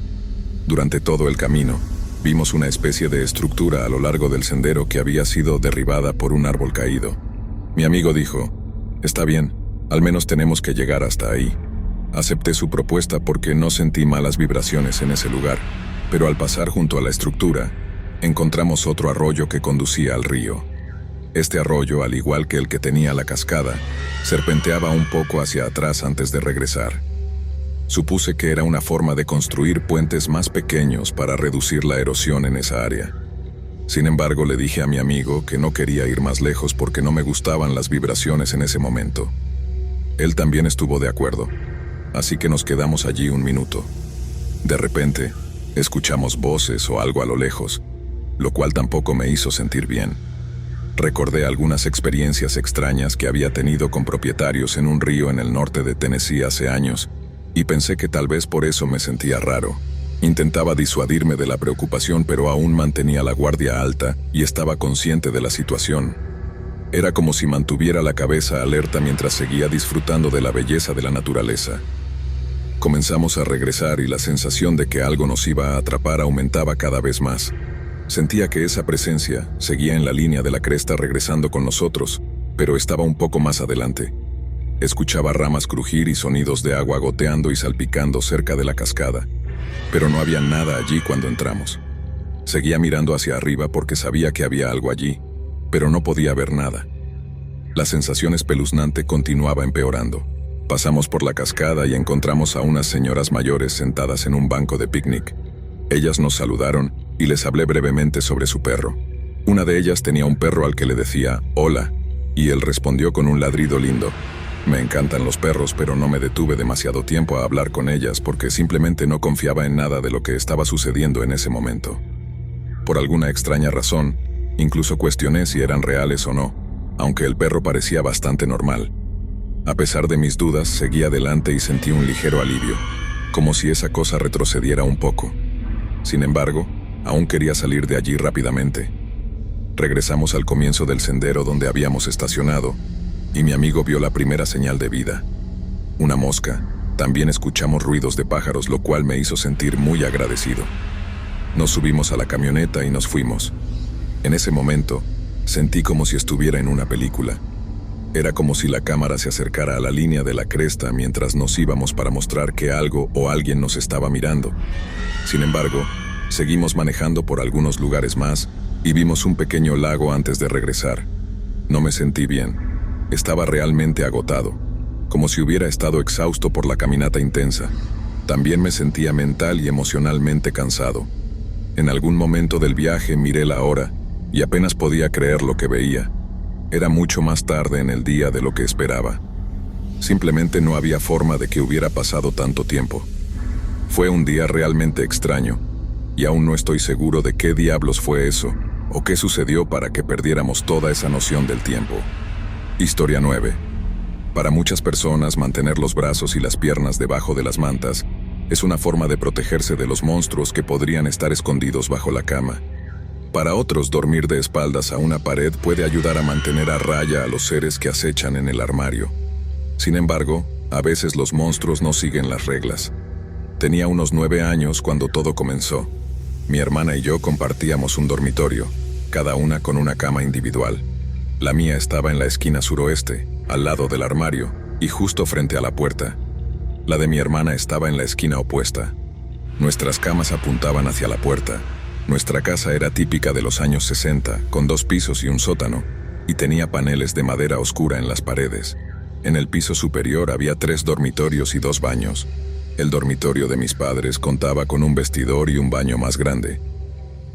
Durante todo el camino, vimos una especie de estructura a lo largo del sendero que había sido derribada por un árbol caído. Mi amigo dijo, «Está bien, al menos tenemos que llegar hasta ahí». Acepté su propuesta porque no sentí malas vibraciones en ese lugar, pero al pasar junto a la estructura, encontramos otro arroyo que conducía al río. Este arroyo, al igual que el que tenía la cascada, serpenteaba un poco hacia atrás antes de regresar. Supuse que era una forma de construir puentes más pequeños para reducir la erosión en esa área. Sin embargo, le dije a mi amigo que no quería ir más lejos porque no me gustaban las vibraciones en ese momento. Él también estuvo de acuerdo, así que nos quedamos allí un minuto. De repente, escuchamos voces o algo a lo lejos, lo cual tampoco me hizo sentir bien. Recordé algunas experiencias extrañas que había tenido con propietarios en un río en el norte de Tennessee hace años, y pensé que tal vez por eso me sentía raro. Intentaba disuadirme de la preocupación, pero aún mantenía la guardia alta y estaba consciente de la situación. Era como si mantuviera la cabeza alerta mientras seguía disfrutando de la belleza de la naturaleza. Comenzamos a regresar y la sensación de que algo nos iba a atrapar aumentaba cada vez más. Sentía que esa presencia seguía en la línea de la cresta regresando con nosotros, pero estaba un poco más adelante. Escuchaba ramas crujir y sonidos de agua goteando y salpicando cerca de la cascada, pero no había nada allí cuando entramos. Seguía mirando hacia arriba porque sabía que había algo allí, pero no podía ver nada. La sensación espeluznante continuaba empeorando. Pasamos por la cascada y encontramos a unas señoras mayores sentadas en un banco de picnic. Ellas nos saludaron y les hablé brevemente sobre su perro. Una de ellas tenía un perro al que le decía «Hola», y él respondió con un ladrido lindo. Me encantan los perros, pero no me detuve demasiado tiempo a hablar con ellas porque simplemente no confiaba en nada de lo que estaba sucediendo en ese momento. Por alguna extraña razón, incluso cuestioné si eran reales o no, aunque el perro parecía bastante normal. A pesar de mis dudas, seguí adelante y sentí un ligero alivio, como si esa cosa retrocediera un poco. Sin embargo, aún quería salir de allí rápidamente. Regresamos al comienzo del sendero donde habíamos estacionado, y mi amigo vio la primera señal de vida. Una mosca. También escuchamos ruidos de pájaros, lo cual me hizo sentir muy agradecido. Nos subimos a la camioneta y nos fuimos. En ese momento, sentí como si estuviera en una película. Era como si la cámara se acercara a la línea de la cresta mientras nos íbamos para mostrar que algo o alguien nos estaba mirando. Sin embargo, seguimos manejando por algunos lugares más y vimos un pequeño lago antes de regresar. No me sentí bien. Estaba realmente agotado, como si hubiera estado exhausto por la caminata intensa. También me sentía mental y emocionalmente cansado. En algún momento del viaje miré la hora y apenas podía creer lo que veía. Era mucho más tarde en el día de lo que esperaba. Simplemente no había forma de que hubiera pasado tanto tiempo. Fue un día realmente extraño, y aún no estoy seguro de qué diablos fue eso, o qué sucedió para que perdiéramos toda esa noción del tiempo. Historia 9. Para muchas personas, mantener los brazos y las piernas debajo de las mantas es una forma de protegerse de los monstruos que podrían estar escondidos bajo la cama. Para otros, dormir de espaldas a una pared puede ayudar a mantener a raya a los seres que acechan en el armario. Sin embargo, a veces los monstruos no siguen las reglas. Tenía unos 9 años cuando todo comenzó. Mi hermana y yo compartíamos un dormitorio, cada una con una cama individual. La mía estaba en la esquina suroeste, al lado del armario, y justo frente a la puerta. La de mi hermana estaba en la esquina opuesta. Nuestras camas apuntaban hacia la puerta. Nuestra casa era típica de los años 60, con 2 pisos y un sótano, y tenía paneles de madera oscura en las paredes. En el piso superior había 3 dormitorios y 2 baños. El dormitorio de mis padres contaba con un vestidor y un baño más grande.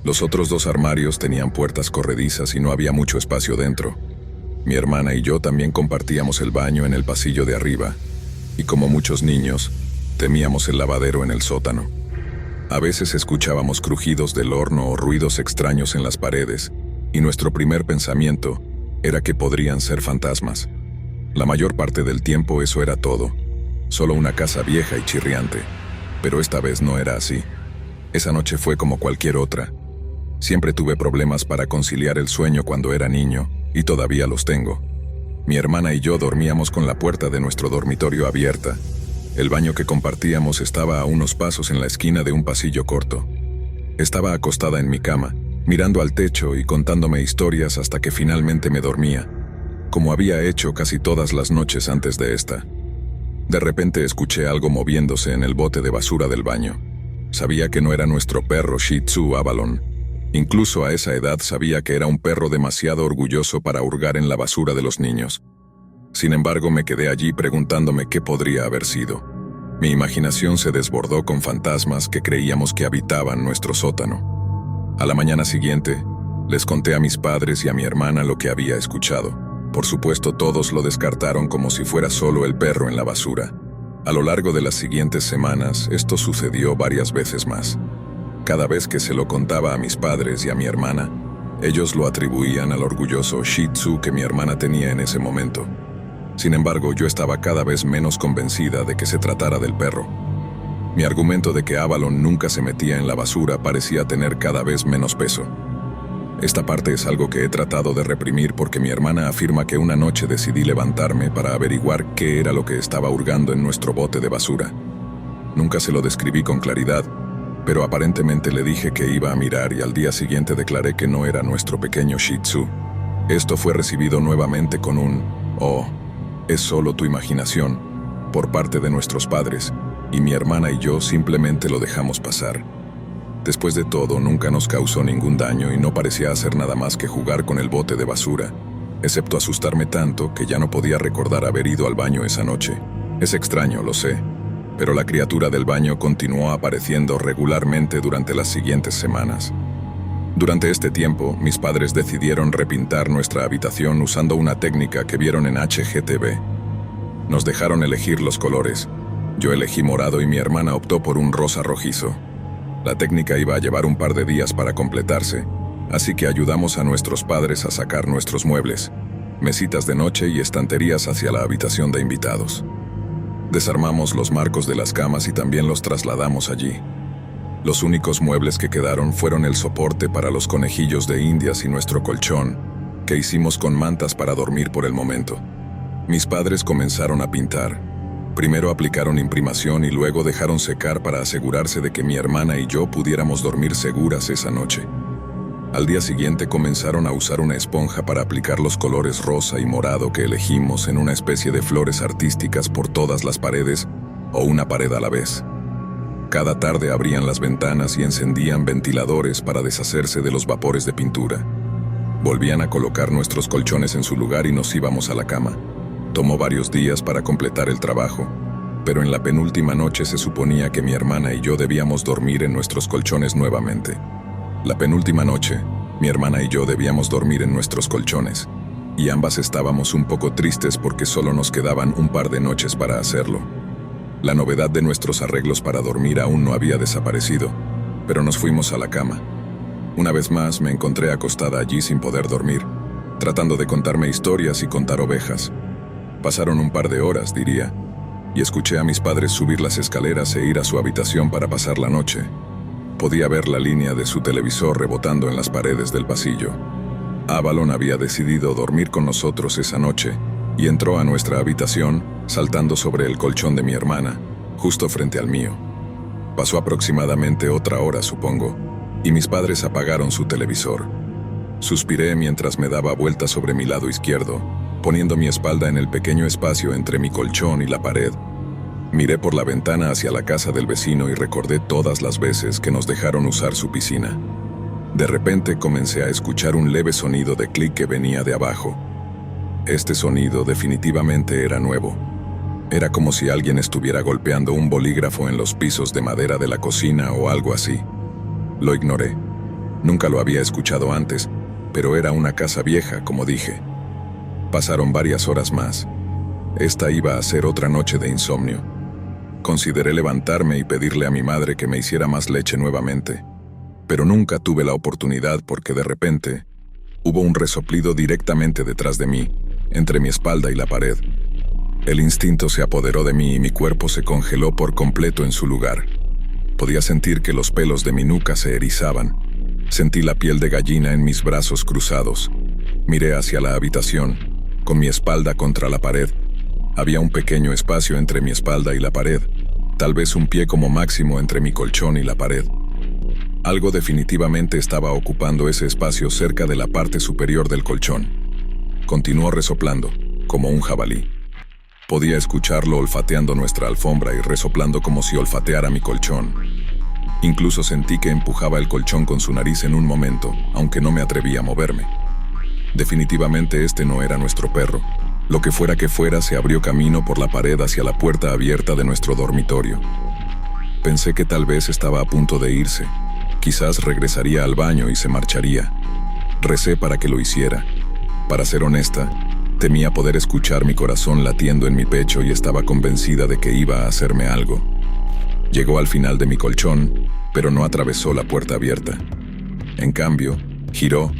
Los otros 2 armarios tenían puertas corredizas y no había mucho espacio dentro. Mi hermana y yo también compartíamos el baño en el pasillo de arriba, y como muchos niños, temíamos el lavadero en el sótano. A veces escuchábamos crujidos del horno o ruidos extraños en las paredes, y nuestro primer pensamiento era que podrían ser fantasmas. La mayor parte del tiempo eso era todo, solo una casa vieja y chirriante, pero esta vez no era así. Esa noche fue como cualquier otra. Siempre tuve problemas para conciliar el sueño cuando era niño, y todavía los tengo. Mi hermana y yo dormíamos con la puerta de nuestro dormitorio abierta. El baño que compartíamos estaba a unos pasos en la esquina de un pasillo corto. Estaba acostada en mi cama, mirando al techo y contándome historias hasta que finalmente me dormía, como había hecho casi todas las noches antes de esta. De repente escuché algo moviéndose en el bote de basura del baño. Sabía que no era nuestro perro Shih Tzu Avalon. Incluso a esa edad sabía que era un perro demasiado orgulloso para hurgar en la basura de los niños. Sin embargo, me quedé allí preguntándome qué podría haber sido. Mi imaginación se desbordó con fantasmas que creíamos que habitaban nuestro sótano. A la mañana siguiente, les conté a mis padres y a mi hermana lo que había escuchado. Por supuesto, todos lo descartaron como si fuera solo el perro en la basura. A lo largo de las siguientes semanas, esto sucedió varias veces más. Cada vez que se lo contaba a mis padres y a mi hermana, ellos lo atribuían al orgulloso Shih Tzu que mi hermana tenía en ese momento. Sin embargo, yo estaba cada vez menos convencida de que se tratara del perro. Mi argumento de que Avalon nunca se metía en la basura parecía tener cada vez menos peso. Esta parte es algo que he tratado de reprimir porque mi hermana afirma que una noche decidí levantarme para averiguar qué era lo que estaba hurgando en nuestro bote de basura. Nunca se lo describí con claridad, pero aparentemente le dije que iba a mirar y al día siguiente declaré que no era nuestro pequeño Shih Tzu. Esto fue recibido nuevamente con un «Oh, es solo tu imaginación», por parte de nuestros padres, y mi hermana y yo simplemente lo dejamos pasar. Después de todo, nunca nos causó ningún daño y no parecía hacer nada más que jugar con el bote de basura, excepto asustarme tanto que ya no podía recordar haber ido al baño esa noche. Es extraño, lo sé, pero la criatura del baño continuó apareciendo regularmente durante las siguientes semanas. Durante este tiempo, mis padres decidieron repintar nuestra habitación usando una técnica que vieron en HGTV. Nos dejaron elegir los colores. Yo elegí morado y mi hermana optó por un rosa rojizo. La técnica iba a llevar un par de días para completarse, así que ayudamos a nuestros padres a sacar nuestros muebles, mesitas de noche y estanterías hacia la habitación de invitados. Desarmamos los marcos de las camas y también los trasladamos allí. Los únicos muebles que quedaron fueron el soporte para los conejillos de indias y nuestro colchón, que hicimos con mantas para dormir por el momento. Mis padres comenzaron a pintar. Primero aplicaron imprimación y luego dejaron secar para asegurarse de que mi hermana y yo pudiéramos dormir seguras esa noche. Al día siguiente comenzaron a usar una esponja para aplicar los colores rosa y morado que elegimos en una especie de flores artísticas por todas las paredes o una pared a la vez. Cada tarde abrían las ventanas y encendían ventiladores para deshacerse de los vapores de pintura. Volvían a colocar nuestros colchones en su lugar y nos íbamos a la cama. Tomó varios días para completar el trabajo, pero en la penúltima noche se suponía que mi hermana y yo debíamos dormir en nuestros colchones nuevamente. La penúltima noche, mi hermana y yo debíamos dormir en nuestros colchones. y ambas estábamos un poco tristes porque solo nos quedaban un par de noches para hacerlo. La novedad de nuestros arreglos para dormir aún no había desaparecido, pero nos fuimos a la cama. Una vez más me encontré acostada allí sin poder dormir, tratando de contarme historias y contar ovejas. Pasaron un par de horas, diría, y escuché a mis padres subir las escaleras e ir a su habitación para pasar la noche. Podía ver la línea de su televisor rebotando en las paredes del pasillo. Avalon había decidido dormir con nosotros esa noche y entró a nuestra habitación saltando sobre el colchón de mi hermana, justo frente al mío. Pasó aproximadamente otra hora, supongo, y mis padres apagaron su televisor. Suspiré mientras me daba vueltas sobre mi lado izquierdo, poniendo mi espalda en el pequeño espacio entre mi colchón y la pared. Miré por la ventana hacia la casa del vecino y recordé todas las veces que nos dejaron usar su piscina. De repente comencé a escuchar un leve sonido de clic que venía de abajo. Este sonido definitivamente era nuevo. Era como si alguien estuviera golpeando un bolígrafo en los pisos de madera de la cocina o algo así. Lo ignoré. Nunca lo había escuchado antes, pero era una casa vieja, como dije. Pasaron varias horas más. Esta iba a ser otra noche de insomnio. Consideré levantarme y pedirle a mi madre que me hiciera más leche nuevamente, pero nunca tuve la oportunidad porque de repente hubo un resoplido directamente detrás de mí, entre mi espalda y la pared. El instinto se apoderó de mí y mi cuerpo se congeló por completo en su lugar. Podía sentir que los pelos de mi nuca se erizaban. Sentí la piel de gallina en mis brazos cruzados. Miré hacia la habitación, con mi espalda contra la pared. Había un pequeño espacio entre mi espalda y la pared, tal vez un pie como máximo entre mi colchón y la pared. Algo definitivamente estaba ocupando ese espacio cerca de la parte superior del colchón. Continuó resoplando, como un jabalí. Podía escucharlo olfateando nuestra alfombra y resoplando como si olfateara mi colchón. Incluso sentí que empujaba el colchón con su nariz en un momento, aunque no me atreví a moverme. Definitivamente este no era nuestro perro. Lo que fuera, se abrió camino por la pared hacia la puerta abierta de nuestro dormitorio. Pensé que tal vez estaba a punto de irse. Quizás regresaría al baño y se marcharía. Recé para que lo hiciera. Para ser honesta, temía poder escuchar mi corazón latiendo en mi pecho y estaba convencida de que iba a hacerme algo. Llegó al final de mi colchón, pero no atravesó la puerta abierta. En cambio, giró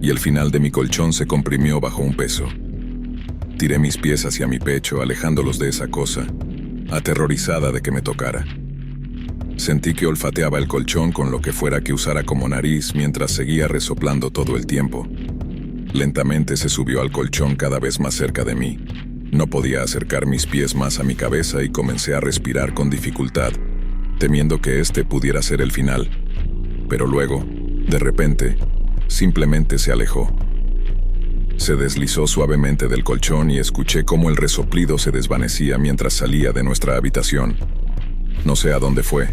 y el final de mi colchón se comprimió bajo un peso. Tiré mis pies hacia mi pecho, alejándolos de esa cosa, aterrorizada de que me tocara. Sentí que olfateaba el colchón con lo que fuera que usara como nariz mientras seguía resoplando todo el tiempo. Lentamente se subió al colchón cada vez más cerca de mí. No podía acercar mis pies más a mi cabeza y comencé a respirar con dificultad, temiendo que este pudiera ser el final. Pero luego, de repente, simplemente se alejó. Se deslizó suavemente del colchón y escuché cómo el resoplido se desvanecía mientras salía de nuestra habitación. No sé a dónde fue.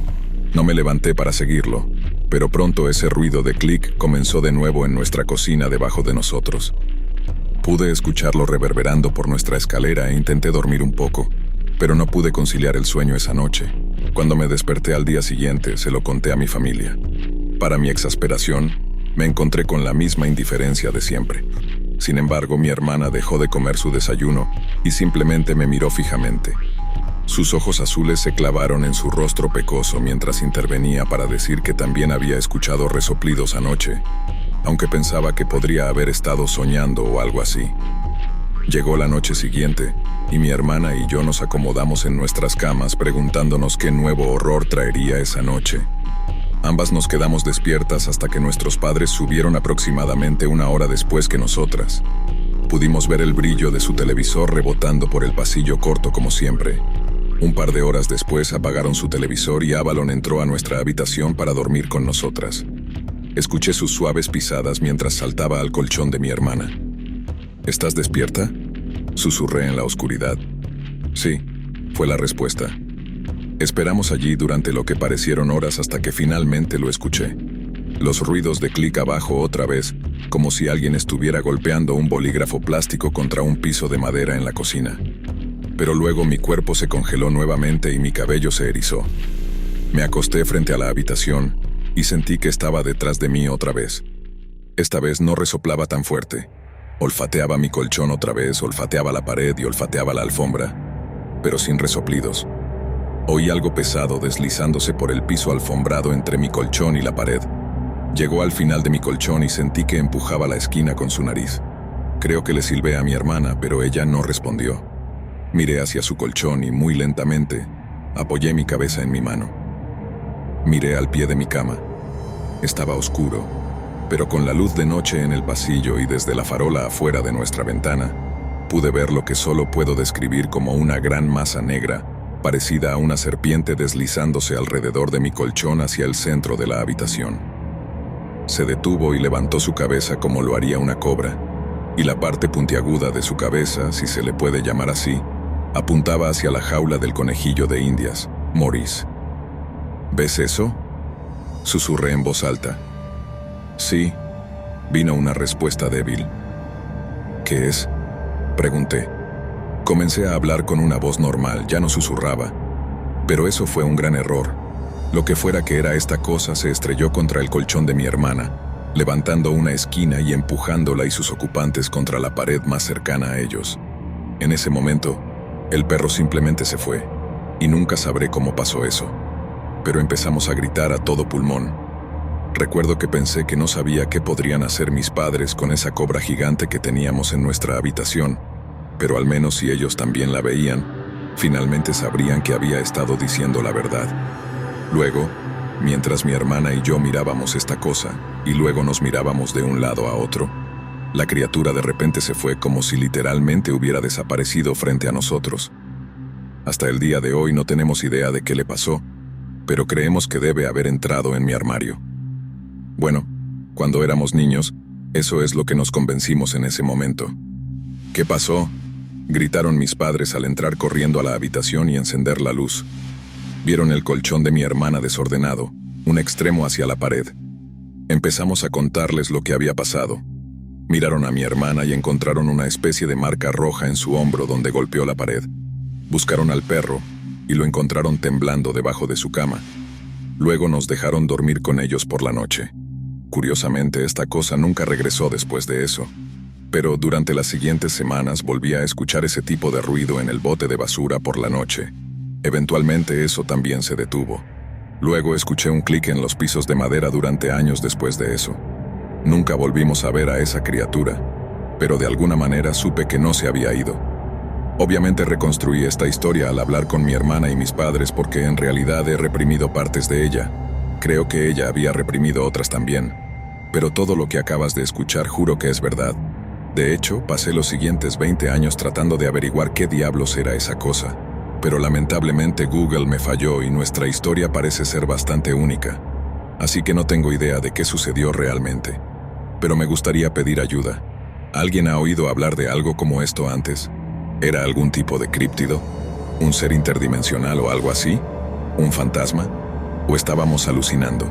No me levanté para seguirlo, pero pronto ese ruido de clic comenzó de nuevo en nuestra cocina debajo de nosotros. Pude escucharlo reverberando por nuestra escalera e intenté dormir un poco, pero no pude conciliar el sueño esa noche. Cuando me desperté al día siguiente, se lo conté a mi familia. Para mi exasperación, me encontré con la misma indiferencia de siempre. Sin embargo, mi hermana dejó de comer su desayuno y simplemente me miró fijamente. Sus ojos azules se clavaron en su rostro pecoso mientras intervenía para decir que también había escuchado resoplidos anoche, aunque pensaba que podría haber estado soñando o algo así. Llegó la noche siguiente, y mi hermana y yo nos acomodamos en nuestras camas preguntándonos qué nuevo horror traería esa noche. Ambas nos quedamos despiertas hasta que nuestros padres subieron aproximadamente una hora después que nosotras. Pudimos ver el brillo de su televisor rebotando por el pasillo corto como siempre. Un par de horas después apagaron su televisor y Avalon entró a nuestra habitación para dormir con nosotras. Escuché sus suaves pisadas mientras saltaba al colchón de mi hermana. ¿Estás despierta?, susurré en la oscuridad. Sí, fue la respuesta. Esperamos allí durante lo que parecieron horas hasta que finalmente lo escuché. Los ruidos de clic abajo otra vez, como si alguien estuviera golpeando un bolígrafo plástico contra un piso de madera en la cocina. Pero luego mi cuerpo se congeló nuevamente y mi cabello se erizó. Me acosté frente a la habitación y sentí que estaba detrás de mí otra vez. Esta vez no resoplaba tan fuerte. Olfateaba mi colchón otra vez, olfateaba la pared y olfateaba la alfombra, pero sin resoplidos. Oí algo pesado deslizándose por el piso alfombrado entre mi colchón y la pared. Llegó al final de mi colchón y sentí que empujaba la esquina con su nariz. Creo que le silbé a mi hermana, pero ella no respondió. Miré hacia su colchón y muy lentamente apoyé mi cabeza en mi mano. Miré al pie de mi cama. Estaba oscuro, pero con la luz de noche en el pasillo y desde la farola afuera de nuestra ventana, pude ver lo que solo puedo describir como una gran masa negra, parecida a una serpiente deslizándose alrededor de mi colchón hacia el centro de la habitación. Se detuvo y levantó su cabeza como lo haría una cobra, y la parte puntiaguda de su cabeza, si se le puede llamar así, apuntaba hacia la jaula del conejillo de Indias, Maurice. ¿Ves eso?, susurré en voz alta. Sí, vino una respuesta débil. ¿Qué es?, pregunté. Comencé a hablar con una voz normal, ya no susurraba. Pero eso fue un gran error. Lo que fuera que era esta cosa se estrelló contra el colchón de mi hermana, levantando una esquina y empujándola y sus ocupantes contra la pared más cercana a ellos. En ese momento, el perro simplemente se fue, y nunca sabré cómo pasó eso. Pero empezamos a gritar a todo pulmón. Recuerdo que pensé que no sabía qué podrían hacer mis padres con esa cobra gigante que teníamos en nuestra habitación, pero al menos si ellos también la veían, finalmente sabrían que había estado diciendo la verdad. Luego, mientras mi hermana y yo mirábamos esta cosa, y luego nos mirábamos de un lado a otro, la criatura de repente se fue como si literalmente hubiera desaparecido frente a nosotros. Hasta el día de hoy no tenemos idea de qué le pasó, pero creemos que debe haber entrado en mi armario. Bueno, cuando éramos niños, eso es lo que nos convencimos en ese momento. ¿Qué pasó?, gritaron mis padres al entrar corriendo a la habitación y encender la luz. Vieron el colchón de mi hermana desordenado, un extremo hacia la pared. Empezamos a contarles lo que había pasado. Miraron a mi hermana y encontraron una especie de marca roja en su hombro donde golpeó la pared. Buscaron al perro y lo encontraron temblando debajo de su cama. Luego nos dejaron dormir con ellos por la noche. Curiosamente, esta cosa nunca regresó después de eso. Pero durante las siguientes semanas volví a escuchar ese tipo de ruido en el bote de basura por la noche. Eventualmente eso también se detuvo. Luego escuché un clic en los pisos de madera durante años después de eso. Nunca volvimos a ver a esa criatura, pero de alguna manera supe que no se había ido. Obviamente reconstruí esta historia al hablar con mi hermana y mis padres porque en realidad he reprimido partes de ella. Creo que ella había reprimido otras también. Pero todo lo que acabas de escuchar juro que es verdad. De hecho, pasé los siguientes 20 años tratando de averiguar qué diablos era esa cosa. Pero lamentablemente Google me falló y nuestra historia parece ser bastante única. Así que no tengo idea de qué sucedió realmente. Pero me gustaría pedir ayuda. ¿Alguien ha oído hablar de algo como esto antes? ¿Era algún tipo de críptido? ¿Un ser interdimensional o algo así? ¿Un fantasma? ¿O estábamos alucinando?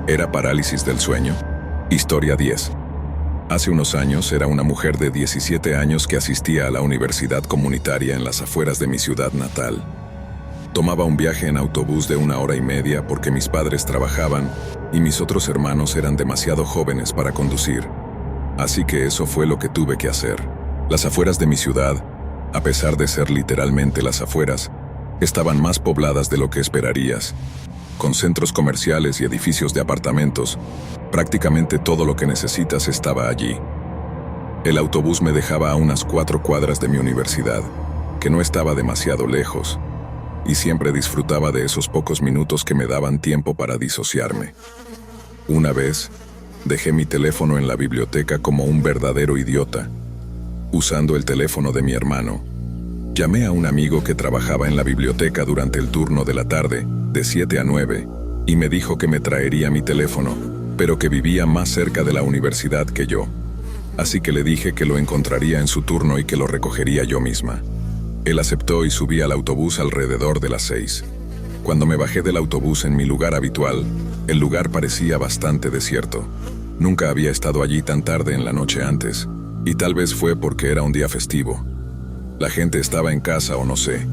¿Era parálisis del sueño? Historia 10. Hace unos años era una mujer de 17 años que asistía a la universidad comunitaria en las afueras de mi ciudad natal. Tomaba un viaje en autobús de 1 hora y media porque mis padres trabajaban y mis otros hermanos eran demasiado jóvenes para conducir. Así que eso fue lo que tuve que hacer. Las afueras de mi ciudad, a pesar de ser literalmente las afueras, estaban más pobladas de lo que esperarías. Con centros comerciales y edificios de apartamentos, prácticamente todo lo que necesitas estaba allí. El autobús me dejaba a unas 4 cuadras de mi universidad, que no estaba demasiado lejos, y siempre disfrutaba de esos pocos minutos que me daban tiempo para disociarme. Una vez, dejé mi teléfono en la biblioteca como un verdadero idiota. Usando el teléfono de mi hermano, llamé a un amigo que trabajaba en la biblioteca durante el turno de la tarde, de 7 a 9, y me dijo que me traería mi teléfono, pero que vivía más cerca de la universidad que yo. Así que le dije que lo encontraría en su turno y que lo recogería yo misma. Él aceptó y subí al autobús alrededor de las 6. Cuando me bajé del autobús en mi lugar habitual, el lugar parecía bastante desierto. Nunca había estado allí tan tarde en la noche antes, y tal vez fue porque era un día festivo. La gente estaba en casa o no sé,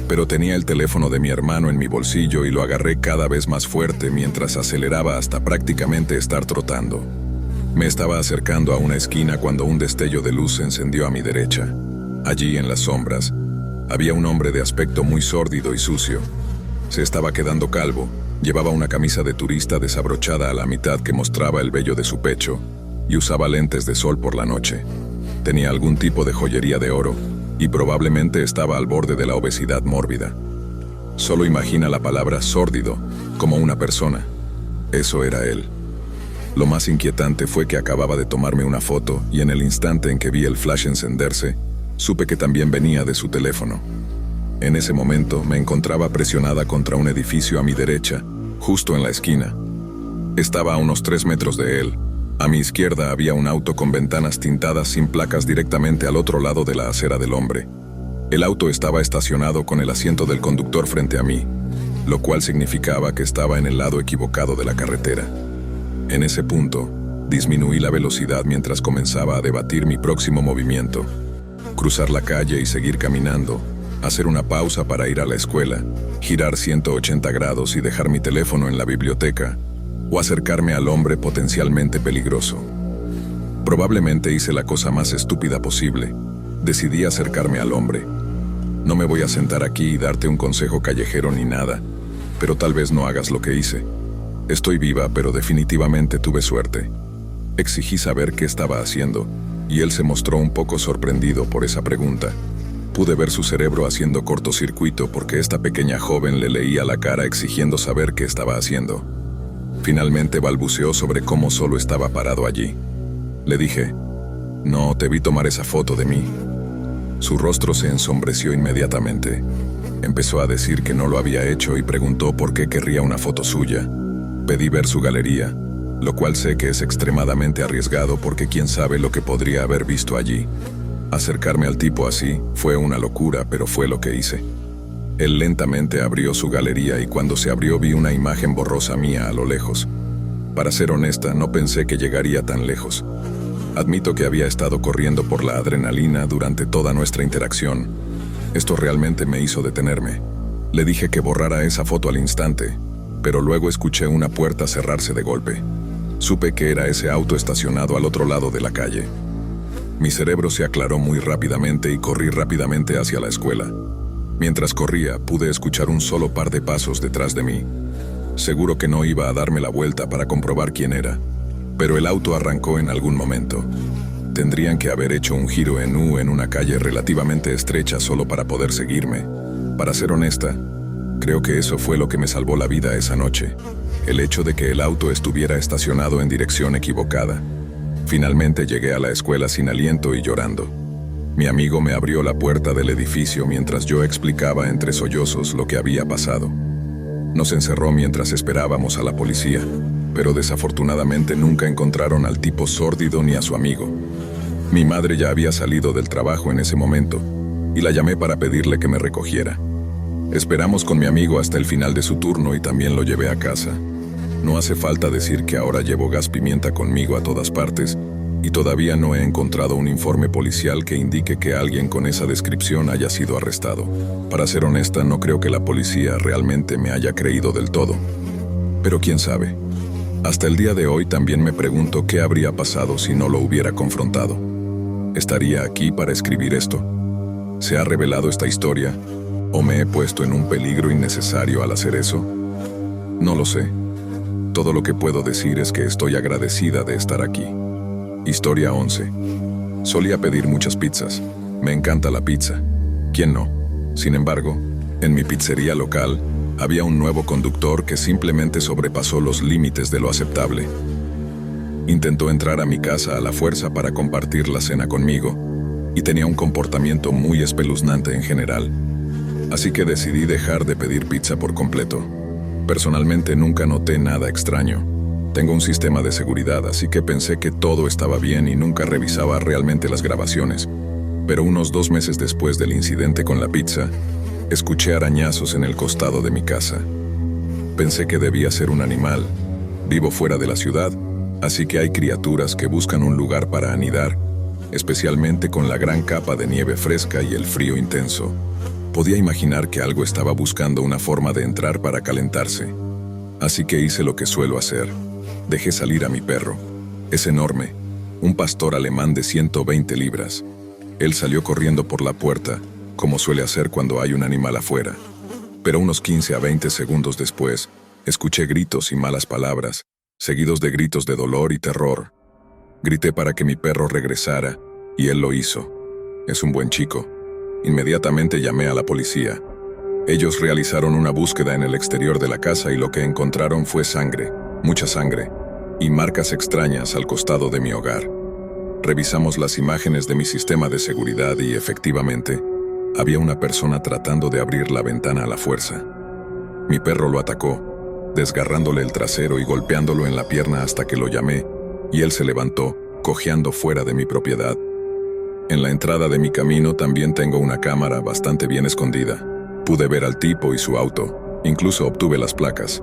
pero tenía el teléfono de mi hermano en mi bolsillo y lo agarré cada vez más fuerte mientras aceleraba hasta prácticamente estar trotando. Me estaba acercando a una esquina cuando un destello de luz se encendió a mi derecha. Allí, en las sombras, había un hombre de aspecto muy sórdido y sucio. Se estaba quedando calvo, llevaba una camisa de turista desabrochada a la mitad que mostraba el vello de su pecho y usaba lentes de sol por la noche. Tenía algún tipo de joyería de oro y probablemente estaba al borde de la obesidad mórbida. Solo imagina la palabra sórdido como una persona. Eso era él. Lo más inquietante fue que acababa de tomarme una foto y en el instante en que vi el flash encenderse, supe que también venía de su teléfono. En ese momento me encontraba presionada contra un edificio a mi derecha, justo en la esquina. Estaba a unos 3 metros de él. A mi izquierda había un auto con ventanas tintadas sin placas directamente al otro lado de la acera del hombre. El auto estaba estacionado con el asiento del conductor frente a mí, lo cual significaba que estaba en el lado equivocado de la carretera. En ese punto, disminuí la velocidad mientras comenzaba a debatir mi próximo movimiento. Cruzar la calle y seguir caminando, hacer una pausa para ir a la escuela, girar 180 grados y dejar mi teléfono en la biblioteca, o acercarme al hombre potencialmente peligroso. Probablemente hice la cosa más estúpida posible. Decidí acercarme al hombre. No me voy a sentar aquí y darte un consejo callejero ni nada, pero tal vez no hagas lo que hice. Estoy viva, pero definitivamente tuve suerte. Exigí saber qué estaba haciendo, y él se mostró un poco sorprendido por esa pregunta. Pude ver su cerebro haciendo cortocircuito porque esta pequeña joven le leía la cara exigiendo saber qué estaba haciendo. Finalmente balbuceó sobre cómo solo estaba parado allí. Le dije, «No, te vi tomar esa foto de mí». Su rostro se ensombreció inmediatamente. Empezó a decir que no lo había hecho y preguntó por qué querría una foto suya. Pedí ver su galería, lo cual sé que es extremadamente arriesgado porque quién sabe lo que podría haber visto allí. Acercarme al tipo así fue una locura, pero fue lo que hice. Él lentamente abrió su galería y cuando se abrió vi una imagen borrosa mía a lo lejos. Para ser honesta, no pensé que llegaría tan lejos. Admito que había estado corriendo por la adrenalina durante toda nuestra interacción. Esto realmente me hizo detenerme. Le dije que borrara esa foto al instante, pero luego escuché una puerta cerrarse de golpe. Supe que era ese auto estacionado al otro lado de la calle. Mi cerebro se aclaró muy rápidamente y corrí rápidamente hacia la escuela. Mientras corría, pude escuchar un solo par de pasos detrás de mí. Seguro que no iba a darme la vuelta para comprobar quién era, pero el auto arrancó en algún momento. Tendrían que haber hecho un giro en U en una calle relativamente estrecha solo para poder seguirme. Para ser honesta, creo que eso fue lo que me salvó la vida esa noche, el hecho de que el auto estuviera estacionado en dirección equivocada. Finalmente llegué a la escuela sin aliento y llorando. Mi amigo me abrió la puerta del edificio mientras yo explicaba entre sollozos lo que había pasado. Nos encerró mientras esperábamos a la policía, pero desafortunadamente nunca encontraron al tipo sórdido ni a su amigo. Mi madre ya había salido del trabajo en ese momento, y la llamé para pedirle que me recogiera. Esperamos con mi amigo hasta el final de su turno y también lo llevé a casa. No hace falta decir que ahora llevo gas pimienta conmigo a todas partes, y todavía no he encontrado un informe policial que indique que alguien con esa descripción haya sido arrestado. Para ser honesta, no creo que la policía realmente me haya creído del todo. Pero quién sabe. Hasta el día de hoy también me pregunto qué habría pasado si no lo hubiera confrontado. ¿Estaría aquí para escribir esto? ¿Se ha revelado esta historia? ¿O me he puesto en un peligro innecesario al hacer eso? No lo sé. Todo lo que puedo decir es que estoy agradecida de estar aquí. Historia 11. Solía pedir muchas pizzas. Me encanta la pizza. ¿Quién no? Sin embargo, en mi pizzería local, había un nuevo conductor que simplemente sobrepasó los límites de lo aceptable. Intentó entrar a mi casa a la fuerza para compartir la cena conmigo, y tenía un comportamiento muy espeluznante en general. Así que decidí dejar de pedir pizza por completo. Personalmente nunca noté nada extraño. Tengo un sistema de seguridad, así que pensé que todo estaba bien y nunca revisaba realmente las grabaciones. Pero unos 2 meses después del incidente con la pizza, escuché arañazos en el costado de mi casa. Pensé que debía ser un animal. Vivo fuera de la ciudad, así que hay criaturas que buscan un lugar para anidar, especialmente con la gran capa de nieve fresca y el frío intenso. Podía imaginar que algo estaba buscando una forma de entrar para calentarse. Así que hice lo que suelo hacer. Dejé salir a mi perro. Es enorme, un pastor alemán de 120 libras. Él salió corriendo por la puerta, como suele hacer cuando hay un animal afuera. Pero unos 15 a 20 segundos después, escuché gritos y malas palabras, seguidos de gritos de dolor y terror. Grité para que mi perro regresara, y él lo hizo. Es un buen chico. Inmediatamente llamé a la policía. Ellos realizaron una búsqueda en el exterior de la casa y lo que encontraron fue sangre, mucha sangre, y marcas extrañas al costado de mi hogar. Revisamos las imágenes de mi sistema de seguridad y, efectivamente, había una persona tratando de abrir la ventana a la fuerza. Mi perro lo atacó, desgarrándole el trasero y golpeándolo en la pierna hasta que lo llamé, y él se levantó, cojeando fuera de mi propiedad. En la entrada de mi camino también tengo una cámara bastante bien escondida. Pude ver al tipo y su auto, incluso obtuve las placas.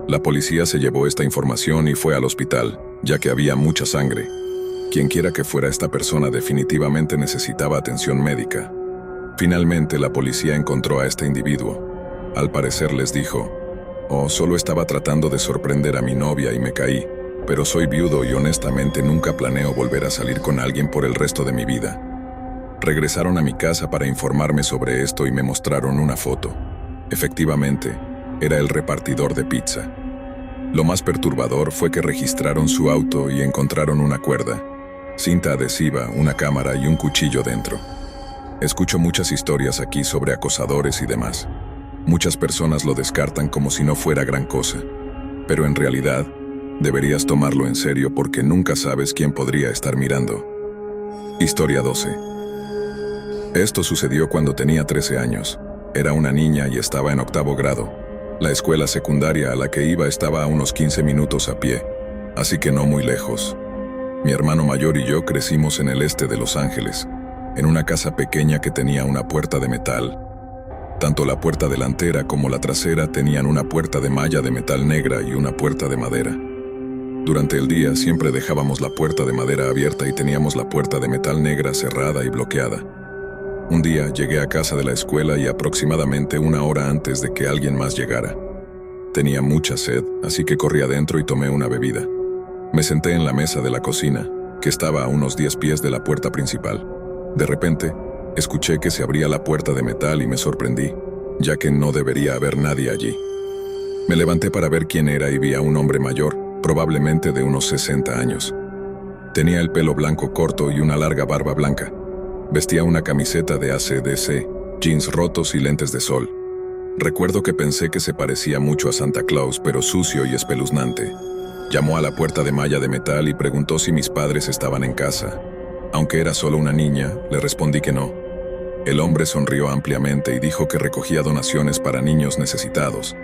La policía se llevó esta información y fue al hospital, ya que había mucha sangre. Quienquiera que fuera esta persona definitivamente necesitaba atención médica. Finalmente la policía encontró a este individuo. Al parecer les dijo: «Oh, solo estaba tratando de sorprender a mi novia y me caí, pero soy viudo y honestamente nunca planeo volver a salir con alguien por el resto de mi vida». Regresaron a mi casa para informarme sobre esto y me mostraron una foto. Efectivamente, era el repartidor de pizza. Lo más perturbador fue que registraron su auto y encontraron una cuerda, cinta adhesiva, una cámara y un cuchillo dentro. Escucho muchas historias aquí sobre acosadores y demás. Muchas personas lo descartan como si no fuera gran cosa, pero en realidad, deberías tomarlo en serio porque nunca sabes quién podría estar mirando. Historia 12. Esto sucedió cuando tenía 13 años. Era una niña y estaba en 8º grado. La escuela secundaria a la que iba estaba a unos 15 minutos a pie, así que no muy lejos. Mi hermano mayor y yo crecimos en el este de Los Ángeles, en una casa pequeña que tenía una puerta de metal. Tanto la puerta delantera como la trasera tenían una puerta de malla de metal negra y una puerta de madera. Durante el día siempre dejábamos la puerta de madera abierta y teníamos la puerta de metal negra cerrada y bloqueada. Un día llegué a casa de la escuela y aproximadamente 1 hora antes de que alguien más llegara. Tenía mucha sed, así que corrí adentro y tomé una bebida. Me senté en la mesa de la cocina, que estaba a unos 10 pies de la puerta principal. De repente, escuché que se abría la puerta de metal y me sorprendí, ya que no debería haber nadie allí. Me levanté para ver quién era y vi a un hombre mayor, probablemente de unos 60 años. Tenía el pelo blanco corto y una larga barba blanca. Vestía una camiseta de AC/DC, jeans rotos y lentes de sol. Recuerdo que pensé que se parecía mucho a Santa Claus, pero sucio y espeluznante. Llamó a la puerta de malla de metal y preguntó si mis padres estaban en casa. Aunque era solo una niña, le respondí que no. El hombre sonrió ampliamente y dijo que recogía donaciones para niños necesitados.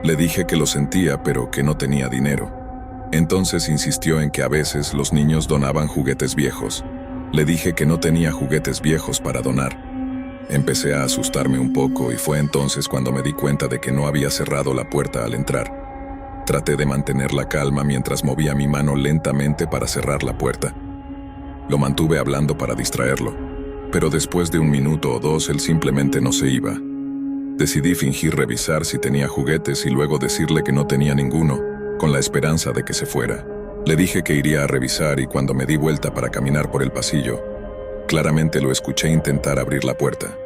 Le dije que lo sentía, pero que no tenía dinero. Entonces insistió en que a veces los niños donaban juguetes viejos. Le dije que no tenía juguetes viejos para donar. Empecé a asustarme un poco y fue entonces cuando me di cuenta de que no había cerrado la puerta al entrar. Traté de mantener la calma mientras movía mi mano lentamente para cerrar la puerta. Lo mantuve hablando para distraerlo, pero después de 1 minuto o 2 él simplemente no se iba. Decidí fingir revisar si tenía juguetes y luego decirle que no tenía ninguno, con la esperanza de que se fuera. Le dije que iría a revisar y cuando me di vuelta para caminar por el pasillo, claramente lo escuché intentar abrir la puerta.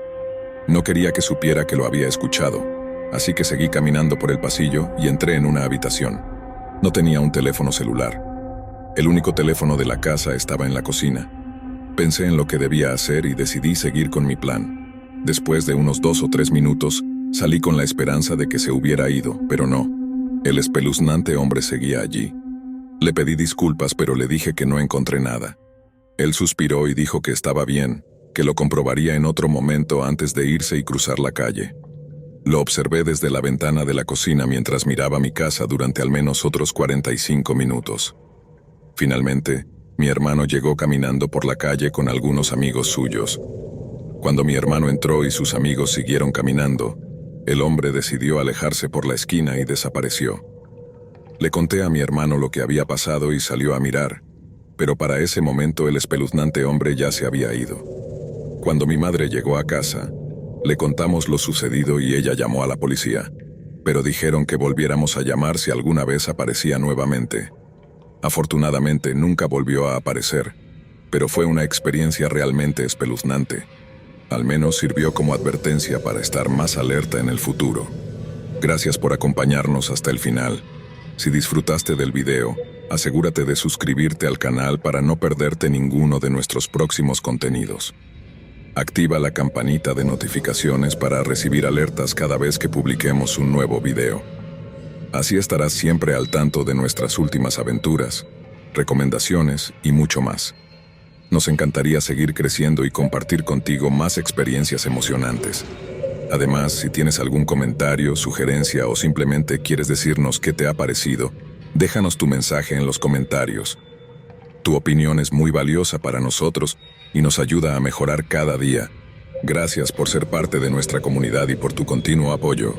No quería que supiera que lo había escuchado, así que seguí caminando por el pasillo y entré en una habitación. No tenía un teléfono celular. El único teléfono de la casa estaba en la cocina. Pensé en lo que debía hacer y decidí seguir con mi plan. Después de unos 2 o 3 minutos, salí con la esperanza de que se hubiera ido, pero no. El espeluznante hombre seguía allí. Le pedí disculpas, pero le dije que no encontré nada. Él suspiró y dijo que estaba bien, que lo comprobaría en otro momento antes de irse y cruzar la calle. Lo observé desde la ventana de la cocina mientras miraba mi casa durante al menos otros 45 minutos. Finalmente, mi hermano llegó caminando por la calle con algunos amigos suyos. Cuando mi hermano entró y sus amigos siguieron caminando, el hombre decidió alejarse por la esquina y desapareció. Le conté a mi hermano lo que había pasado y salió a mirar, pero para ese momento el espeluznante hombre ya se había ido. Cuando mi madre llegó a casa, le contamos lo sucedido y ella llamó a la policía, pero dijeron que volviéramos a llamar si alguna vez aparecía nuevamente. Afortunadamente nunca volvió a aparecer, pero fue una experiencia realmente espeluznante. Al menos sirvió como advertencia para estar más alerta en el futuro. Gracias por acompañarnos hasta el final. Si disfrutaste del video, asegúrate de suscribirte al canal para no perderte ninguno de nuestros próximos contenidos. Activa la campanita de notificaciones para recibir alertas cada vez que publiquemos un nuevo video. Así estarás siempre al tanto de nuestras últimas aventuras, recomendaciones y mucho más. Nos encantaría seguir creciendo y compartir contigo más experiencias emocionantes. Además, si tienes algún comentario, sugerencia o simplemente quieres decirnos qué te ha parecido, déjanos tu mensaje en los comentarios. Tu opinión es muy valiosa para nosotros y nos ayuda a mejorar cada día. Gracias por ser parte de nuestra comunidad y por tu continuo apoyo.